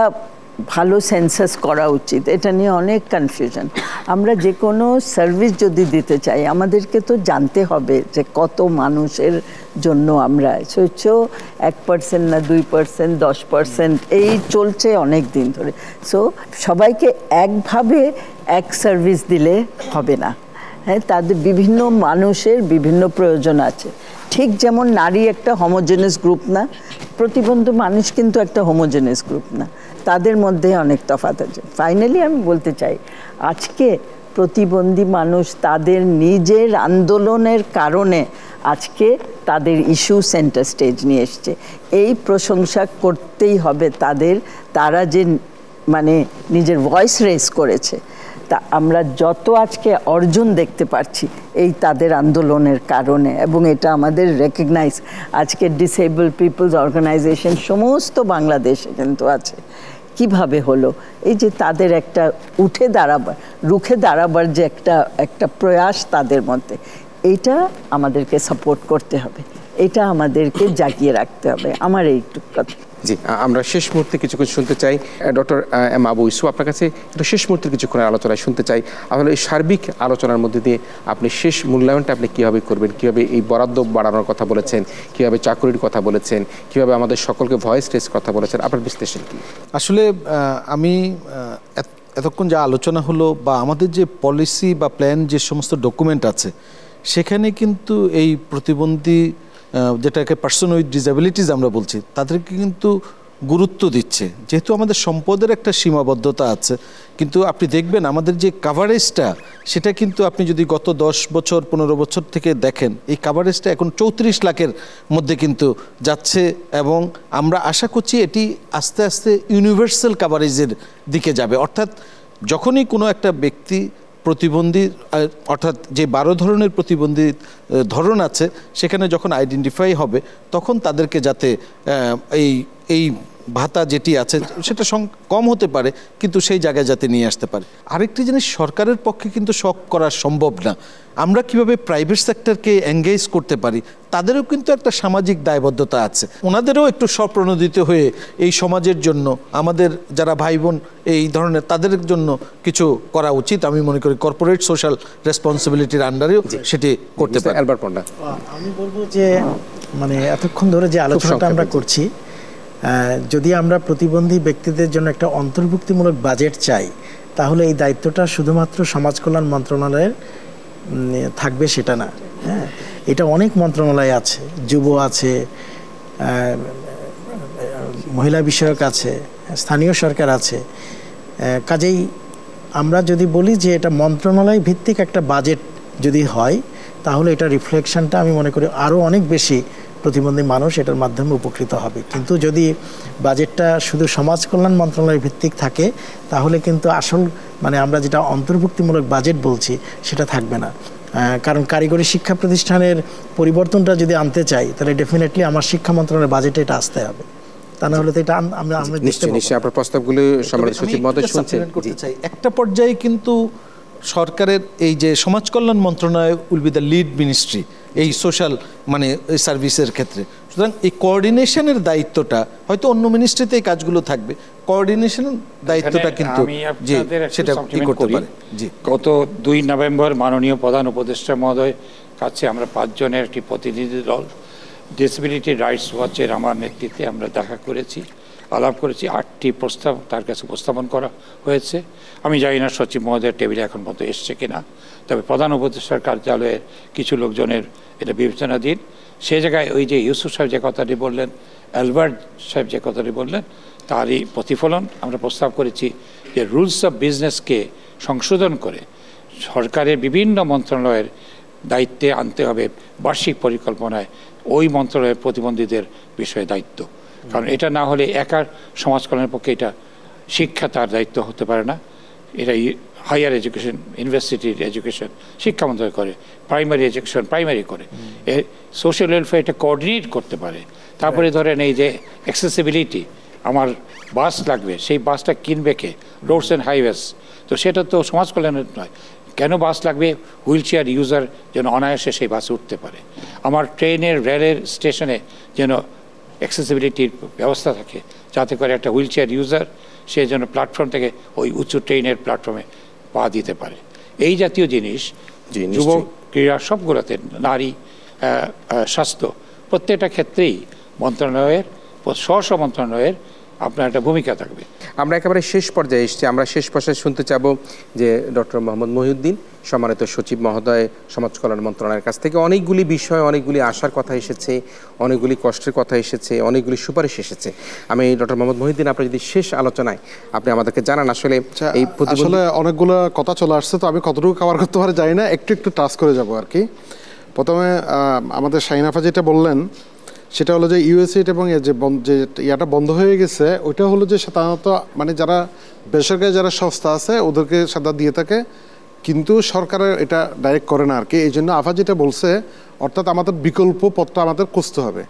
ভালো সেন্সাস করা উচিত। এটা নিয়ে অনেক কনফিউশন। আমরা যে কোনো সার্ভিস যদি দিতে চাই, আমাদেরকে তো জানতে হবে যে কত মানুষের জন্য আমরা, 1% না 2%, 10%, এই চলছে অনেক দিন ধরে। সো সবাইকে একভাবে এক সার্ভিস দিলে হবে না। হ্যাঁ, তাদের বিভিন্ন মানুষের বিভিন্ন প্রয়োজন আছে। ঠিক যেমন নারী একটা হোমোজেনাস গ্রুপ না, প্রতিবন্ধী মানুষ কিন্তু একটা হোমোজেনাস গ্রুপ না, তাদের মধ্যে অনেক তফাৎ আছে। ফাইনালি আমি বলতে চাই, আজকে প্রতিবন্ধী মানুষ তাদের নিজের আন্দোলনের কারণে আজকে তাদের ইস্যু সেন্টার স্টেজ নিয়ে এসছে। এই প্রশংসা করতেই হবে তাদের, তারা যে মানে নিজের ভয়েস রেজ করেছে। তা আমরা যত আজকে অর্জন দেখতে পাচ্ছি এই তাদের আন্দোলনের কারণে, এবং এটা আমাদের রেকগনাইজ। আজকে ডিসেবল পিপলস অর্গানাইজেশন সমস্ত বাংলাদেশে কিন্তু আছে। কিভাবে হলো? এই যে তাদের একটা রুখে দাঁড়াবার যে একটা প্রয়াস তাদের মধ্যে, এইটা আমাদেরকে সাপোর্ট করতে হবে, এটা আমাদেরকে জাগিয়ে রাখতে হবে। আমার এইটুকু কথা। জি, আমরা শেষ মুহূর্তে কিছুক্ষণ শুনতে চাই ডক্টর এম আবু ইউসুফ, আপনার কাছে একটু শেষ মুহূর্তে কিছুক্ষণের আলোচনায় শুনতে চাই। আসলে এই সার্বিক আলোচনার মধ্যে দিয়ে আপনি শেষ মূল্যায়নটা আপনি কীভাবে করবেন? কীভাবে এই বরাদ্দ বাড়ানোর কথা বলেছেন, কীভাবে চাকরির কথা বলেছেন, কীভাবে আমাদের সকলকে ভয়েস রেজ কথা বলেছেন, আপনার বিশ্লেষণ কী? আসলে আমি এতক্ষণ যা আলোচনা হলো, বা আমাদের যে পলিসি বা প্ল্যান যে সমস্ত ডকুমেন্ট আছে, সেখানে কিন্তু এই প্রতিবন্ধী যেটাকে পার্সন উইথ ডিসএবিলিটিস আমরা বলছি, তাদেরকে কিন্তু গুরুত্ব দিচ্ছে। যেহেতু আমাদের সম্পদের একটা সীমাবদ্ধতা আছে, কিন্তু আপনি দেখবেন আমাদের যে কাভারেজটা, সেটা কিন্তু আপনি যদি গত 10 বছর 15 বছর থেকে দেখেন, এই কাভারেজটা এখন 34 লাখের মধ্যে কিন্তু যাচ্ছে, এবং আমরা আশা করছি এটি আস্তে আস্তে ইউনিভার্সাল কাভারেজের দিকে যাবে। অর্থাৎ যখনই কোনো একটা ব্যক্তি প্রতিবন্ধী, অর্থাৎ যে 12 ধরনের প্রতিবন্ধী ধরন আছে, সেখানে যখন আইডেন্টিফাই হবে, তখন তাদেরকে যাতে এই ভাতা যেটি আছে সেটা কম হতে পারে, কিন্তু সেই জায়গায় যাতে নিয়ে আসতে পারে। আরেকটি জিনিস, সরকারের পক্ষে কিন্তু সব করা সম্ভব না। আমরা কিভাবে প্রাইভেট সেক্টরকে এঙ্গেজ করতে পারি, তাদেরও কিন্তু একটা সামাজিক দায়বদ্ধতা আছে। ওনাদেরও একটু স্বপ্রণোদিত হয়ে এই সমাজের জন্য, আমাদের যারা ভাই বোন এই ধরনের, তাদের জন্য কিছু করা উচিত। আমি মনে করি কর্পোরেট সোশ্যাল রেসপন্সিবিলিটির আন্ডারেও সেটি করতে পারে। আমি বলবো যে মানে এতক্ষণ ধরে যে আলোচনাটা আমরা করছি, যদি আমরা প্রতিবন্ধী ব্যক্তিদের জন্য একটা অন্তর্ভুক্তিমূলক বাজেট চাই, তাহলে এই দায়িত্বটা শুধুমাত্র সমাজ কল্যাণ মন্ত্রণালয়ের থাকবে সেটা না। হ্যাঁ, এটা অনেক মন্ত্রণালয় আছে, যুব আছে, মহিলা বিষয়ক আছে, স্থানীয় সরকার আছে। কাজেই আমরা যদি বলি যে এটা মন্ত্রণালয় ভিত্তিক একটা বাজেট যদি হয়, তাহলে এটা রিফ্লেকশনটা আমি মনে করি আরও অনেক বেশি প্রতিবন্ধী মানুষ এটার মাধ্যমে উপকৃত হবে। কিন্তু যদি বাজেটটা শুধু সমাজ কল্যাণ মন্ত্রণালয় ভিত্তিক থাকে তাহলে কিন্তু আসল মানে আমরা যেটা অন্তর্ভুক্তিমূলক বাজেট বলছি সেটা থাকবে না। কারণ কারিগরি শিক্ষা প্রতিষ্ঠানের পরিবর্তনটা যদি আনতে চাই তাহলে ডেফিনেটলি আমার শিক্ষা মন্ত্রণালয়ের বাজেটে এটা আসতে হবে, তা না হলে তো এটা আমরা নিশ্চয়ই আপনার প্রস্তাবগুলো সম্মানিত সচিব মহোদয় শুনছেন। একটা পর্যায়ে কিন্তু সরকারের এই যে সমাজ কল্যাণ মন্ত্রণালয় will be the lead ministry এই সোশ্যাল মানে সার্ভিসের ক্ষেত্রে, সুতরাং এই কোঅর্ডিনেশনের দায়িত্বটা হয়তো অন্য মিনিস্ট্রিতে এই কাজগুলো থাকবে, কোঅর্ডিনেশনের দায়িত্বটা কিন্তু সেটা কি করতে পারে। জি, গত 2 নভেম্বর মাননীয় প্রধান উপদেষ্টা মহোদয় কাছে আমরা 5 জনের একটি প্রতিনিধি দল ডিসেবিলিটি রাইটস ওয়াচের আমার নেতৃত্বে আমরা দেখা করেছি, আলাপ করেছি। 8টি প্রস্তাব তার কাছে উপস্থাপন করা হয়েছে। আমি জানি না সচিব মহোদয়ের টেবিলে এখন পর্যন্ত এসছে কিনা, তবে প্রধান উপদেষ্টার কার্যালয়ের কিছু লোকজনের এটা বিবেচনাধীন। সে জায়গায় ওই যে ইউসুফ সাহেব যে কথাটি বললেন, অ্যালবার্ট সাহেব যে কথাটি বললেন, তারই প্রতিফলন আমরা প্রস্তাব করেছি যে রুলস অফ বিজনেসকে সংশোধন করে সরকারের বিভিন্ন মন্ত্রণালয়ের দায়িত্বে আনতে হবে বার্ষিক পরিকল্পনায় ওই মন্ত্রণালয়ের প্রতিবন্ধীদের বিষয়ে দায়িত্ব। কারণ এটা না হলে একার সমাজ কল্যাণের পক্ষে এটা শিক্ষা তার দায়িত্ব হতে পারে না। এটা হায়ার এডুকেশন, ইউনিভার্সিটির এডুকেশন শিক্ষা মন্ত্রণালয় করে, প্রাইমারি এডুকেশন প্রাইমারি করে, সোশ্যাল ওয়েলফেয়ার এটা কোঅর্ডিনেট করতে পারে। তারপরে ধরেন এই যে অ্যাক্সেসিবিলিটি, আমার বাস লাগবে, সেই বাসটা কিনবে কে? রোডস অ্যান্ড হাইওয়েজ, তো সেটা তো সমাজ কল্যাণের নয়। কেন বাস লাগবে? হুইল চেয়ার ইউজার যেন অনায়াসে সেই বাসে উঠতে পারে। আমার ট্রেনের রেলের স্টেশনে যেন অ্যাক্সেসিবিলিটির ব্যবস্থা থাকে, যাতে করে একটা হুইল চেয়ার ইউজার সে যেন প্ল্যাটফর্ম থেকে ওই উঁচু ট্রেনের প্ল্যাটফর্মে পা দিতে পারে। এই জাতীয় জিনিস যুব ক্রীড়া সবগুলোতে, নারী, স্বাস্থ্য, প্রত্যেকটা ক্ষেত্রেই মন্ত্রণালয়ের স্ব মন্ত্রণালয়ের আপনার একটা ভূমিকা থাকবে। আমরা একেবারে শেষ পর্যায়ে এসেছি। আমরা শেষ পর্যায়ে শুনতে চাব যে ডক্টর মোহাম্মদ মহিউদ্দিন, সম্মানিত সচিব মহোদয়, সমাজ কল্যাণ মন্ত্রণালয়ের কাছ থেকে অনেকগুলি বিষয়, অনেকগুলি আশার কথা এসেছে, অনেকগুলি কষ্টের কথা এসেছে, অনেকগুলি সুপারিশ এসেছে। আমি ডক্টর মোহাম্মদ মহিউদ্দিন, আপনি যদি শেষ আলোচনায় আপনি আমাদেরকে জানান আসলে এই আসলে অনেকগুলো কথা চলে আসছে, তো আমি কতটুকু কভার করতে পারি জানি না, একটু একটু টাচ করে যাব আর কি। প্রথমে আমাদের শাহিনাফা যেটা বললেন সেটা হলো যে ইউএসএইড এবং যে ইয়াটা বন্ধ হয়ে গেছে, ওইটা হলো যে সাধারণত মানে যারা বেসরকারি যারা সংস্থা আছে ওদেরকে সাদা দিয়ে থাকে, কিন্তু সরকারের এটা ডাইরেক্ট করে না আর কি। এই জন্য আফা যেটা বলছে, অর্থাৎ আমাদের বিকল্প পথটা আমাদের খুঁজতে হবে।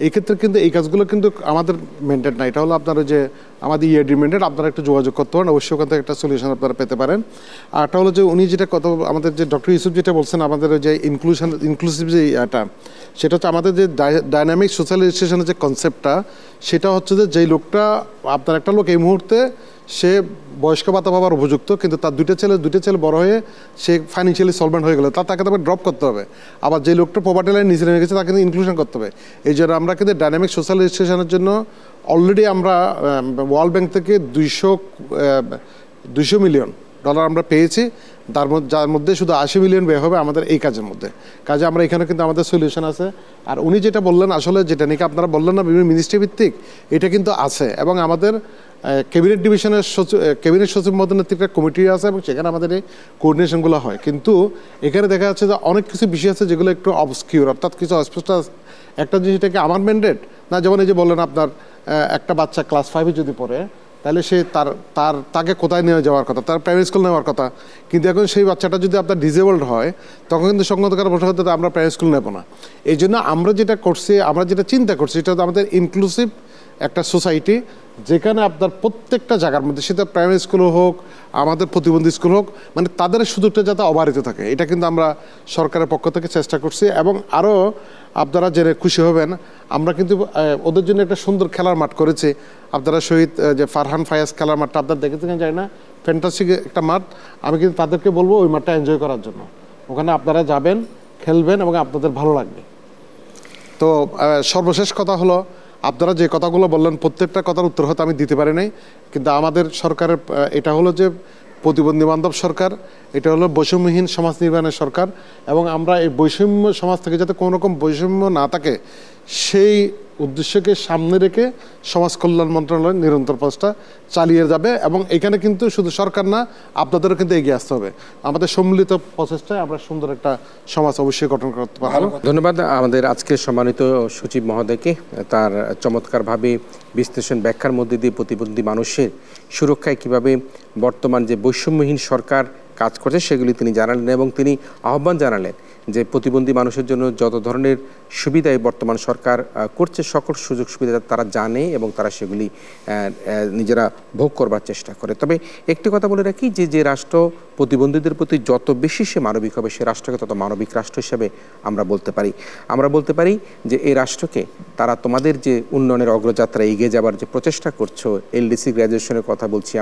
এই ক্ষেত্রে কিন্তু এই কাজগুলো কিন্তু আমাদের মেনটেন না। এটা হলো আপনার যে আমাদের ইএডি মেনটেন, আপনারা একটু যোগাযোগ করতে পারেন, অবশ্যই ওখান থেকে একটা সলিউশন আপনারা পেতে পারেন। আর একটা হলো যে উনি যেটা আমাদের যে ডক্টর ইউসুফ যেটা বলছেন, আমাদের যে ইনক্লুসিভ যে এটা, সেটা হচ্ছে আমাদের যে ডাইনামিক সোশ্যাল রেজিস্ট্রেশনের যে কনসেপ্টটা, সেটা হচ্ছে যে যেই লোকটা আপনার একটা লোক এই মুহূর্তে সে বয়স্ক ভাতা পাওয়ার উপযুক্ত, কিন্তু তার দুইটা ছেলে বড় হয়ে সে ফাইন্যান্সিয়ালি সলভেন্ট হয়ে গেলে তাকে তারপরে ড্রপ করতে হবে। আবার যে লোকটা পভার্টি লাইন নিচে নেমে গেছে তাকে কিন্তু ইনক্লুশন করতে হবে। এই জন্য আমরা কিন্তু ডাইনামিক সোশ্যাল রেজিস্ট্রেশনের জন্য অলরেডি আমরা ওয়ার্ল্ড ব্যাংক থেকে $200 মিলিয়ন আমরা পেয়েছি, যার মধ্যে শুধু 80 মিলিয়ন ব্যয় হবে আমাদের এই কাজের মধ্যে। কাজে আমরা এখানে কিন্তু আমাদের সলিউশন আছে। আর উনি যেটা বললেন, আসলে যেটা নাকি আপনারা বললেন না বিভিন্ন মিনিস্ট্রি ভিত্তিক, এটা কিন্তু আছে এবং আমাদের ক্যাবিনেট ডিভিশনের ক্যাবিনেট সচিব মতো নেতৃত্বে কমিটি আছে এবং সেখানে আমাদের এই কোঅর্ডিনেশনগুলো হয়। কিন্তু এখানে দেখা যাচ্ছে যে অনেক কিছু বিষয় আছে যেগুলো একটু অবস্কিউর, অর্থাৎ কিছু অস্পষ্ট। একটা জিনিসটাকে আমার ম্যান্ডেট না, যেমন এই যে বললেন আপনার একটা বাচ্চা ক্লাস 5-এ যদি পড়ে, তাহলে সে তাকে কোথায় নিয়ে যাওয়ার কথা, তার প্রাইমারি স্কুল নেওয়ার কথা, কিন্তু এখন সেই বাচ্চাটা যদি আপনার ডিসেবলড হয় তখন কিন্তু সংগতকার বসে হতে আমরা প্রাইমারি স্কুল নেব না। এই জন্য আমরা যেটা করছি, আমরা যেটা চিন্তা করছি, সেটা হচ্ছে আমাদের ইনক্লুসিভ একটা সোসাইটি, যেখানে আপনার প্রত্যেকটা জায়গার মধ্যে, সেটা প্রাইমারি স্কুল হোক, আমাদের প্রতিবন্ধী স্কুল হোক, মানে তাদের সুযোগটা যাতে অবারিত থাকে, এটা কিন্তু আমরা সরকারের পক্ষ থেকে চেষ্টা করছি। এবং আরও আপনারা জেনে খুশি হবেন, আমরা কিন্তু ওদের জন্য একটা সুন্দর খেলার মাঠ করেছি। আপনারা শহীদ যে ফারহান ফায়াজ খেলার মাঠটা আপনারা দেখেছেন যায় না, ফ্যান্টাসিক একটা মাঠ। আমি কিন্তু তাদেরকে বলবো ওই মাঠটা এনজয় করার জন্য, ওখানে আপনারা যাবেন, খেলবেন এবং আপনাদের ভালো লাগবে। তো সর্বশেষ কথা হলো, আপনারা যে কথাগুলো বললেন প্রত্যেকটা কথার উত্তর হয়তো আমি দিতে পারি নাই, কিন্তু আমাদের সরকারের এটা হলো যে প্রতিবন্ধী বান্ধব সরকার, এটা হলো বৈষম্যহীন সমাজ নির্মাণের সরকার, এবং আমরা এই বৈষম্য সমাজ থেকে যাতে কোনো রকম বৈষম্য না থাকে সেই উদ্দেশ্যকে সামনে রেখে সমাজ কল্যাণ মন্ত্রণালয় নিরন্তর প্রচেষ্টা চালিয়ে যাবে এবং এখানে কিন্তু শুধু সরকার না, আপনাদেরও কিন্তু এগিয়ে আসতে হবে। আমাদের সম্মিলিত প্রচেষ্টায় আমরা সুন্দর একটা সমাজ অবশ্যই গঠন করতে পারবো। ধন্যবাদ আমাদের আজকের সম্মানিত সচিব মহোদয়কে তার চমৎকারভাবে বিশ্লেষণ ব্যাখ্যার মধ্যে দিয়ে প্রতিবন্ধী মানুষের সুরক্ষায় কিভাবে বর্তমান যে বৈষম্যহীন সরকার কাজ করছে সেগুলি তিনি জানালেন এবং তিনি আহ্বান জানালেন যে প্রতিবন্ধী মানুষের জন্য যত ধরনের সুবিধাই বর্তমান সরকার করছে সকল সুযোগ সুবিধা তারা জানে এবং তারা সেগুলি নিজেরা ভোগ করবার চেষ্টা করে। তবে একটি কথা বলে রাখি যে রাষ্ট্র প্রতিবন্ধীদের প্রতি যত বেশি সে মানবিক হবে সে রাষ্ট্রকে তত মানবিক রাষ্ট্র হিসেবে আমরা বলতে পারি যে এই রাষ্ট্রকে তারা তোমাদের যে উন্নয়নের অগ্রযাত্রা এগিয়ে যাবার যে প্রচেষ্টা করছো, এলডিসি গ্র্যাজুয়েশনের কথা বলছি,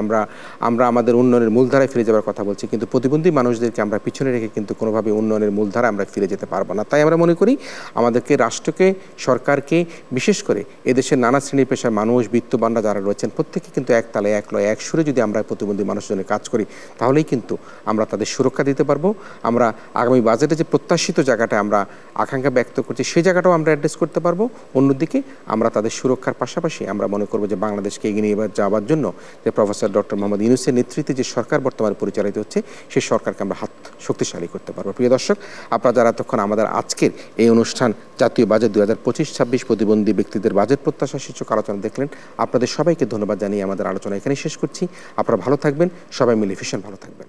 আমরা আমাদের উন্নয়নের মূলধারায় ফিরে যাবার কথা বলছি, কিন্তু প্রতিবন্ধী মানুষদেরকে আমরা পিছনে রেখে কিন্তু কোনোভাবে উন্নয়নের মূলধারা আমরা ফিরে যেতে পারবো না। তাই আমরা মনে করি আমাদেরকে রাষ্ট্রকে, সরকারকে, বিশেষ করে এদেশের নানা শ্রেণী পেশার মানুষ, বিত্তবানরা যারা রয়েছেন প্রত্যেকে কিন্তু এক তালে এক লয় এক সুরে যদি আমরা প্রতিবন্ধী মানুষের জন্য কাজ করি তাহলেই কিন্তু আমরা তাদের সুরক্ষা দিতে পারবো। আমরা আগামী বাজেটে যে প্রত্যাশিত জায়গাটা আমরা আকাঙ্ক্ষা ব্যক্ত করছি সেই জায়গাটাও আমরা অ্যাড্রেস করতে পারবো। অন্যদিকে আমরা তাদের সুরক্ষার পাশাপাশি আমরা মনে করবো যে বাংলাদেশকে এগিয়ে নিয়ে যাওয়ার জন্য যে প্রফেসর ডক্টর মোহাম্মদ ইউনূসের নেতৃত্বে যে সরকার বর্তমানে পরিচালিত হচ্ছে সেই সরকারকে আমরা হাত শক্তিশালী করতে পারবো। প্রিয় দর্শক, আপনারা যারা এতক্ষণ আমাদের আজকের এই অনুষ্ঠান জাতীয় বাজেট 2025-26 প্রতিবন্ধী ব্যক্তিদের বাজেট প্রত্যাশা শীর্ষক আলোচনা দেখলেন, আপনাদের সবাইকে ধন্যবাদ জানিয়ে আমাদের আলোচনা এখানে শেষ করছি। আপনারা ভালো থাকবেন, সবাই মিলে ভীষণ ভালো থাকবেন।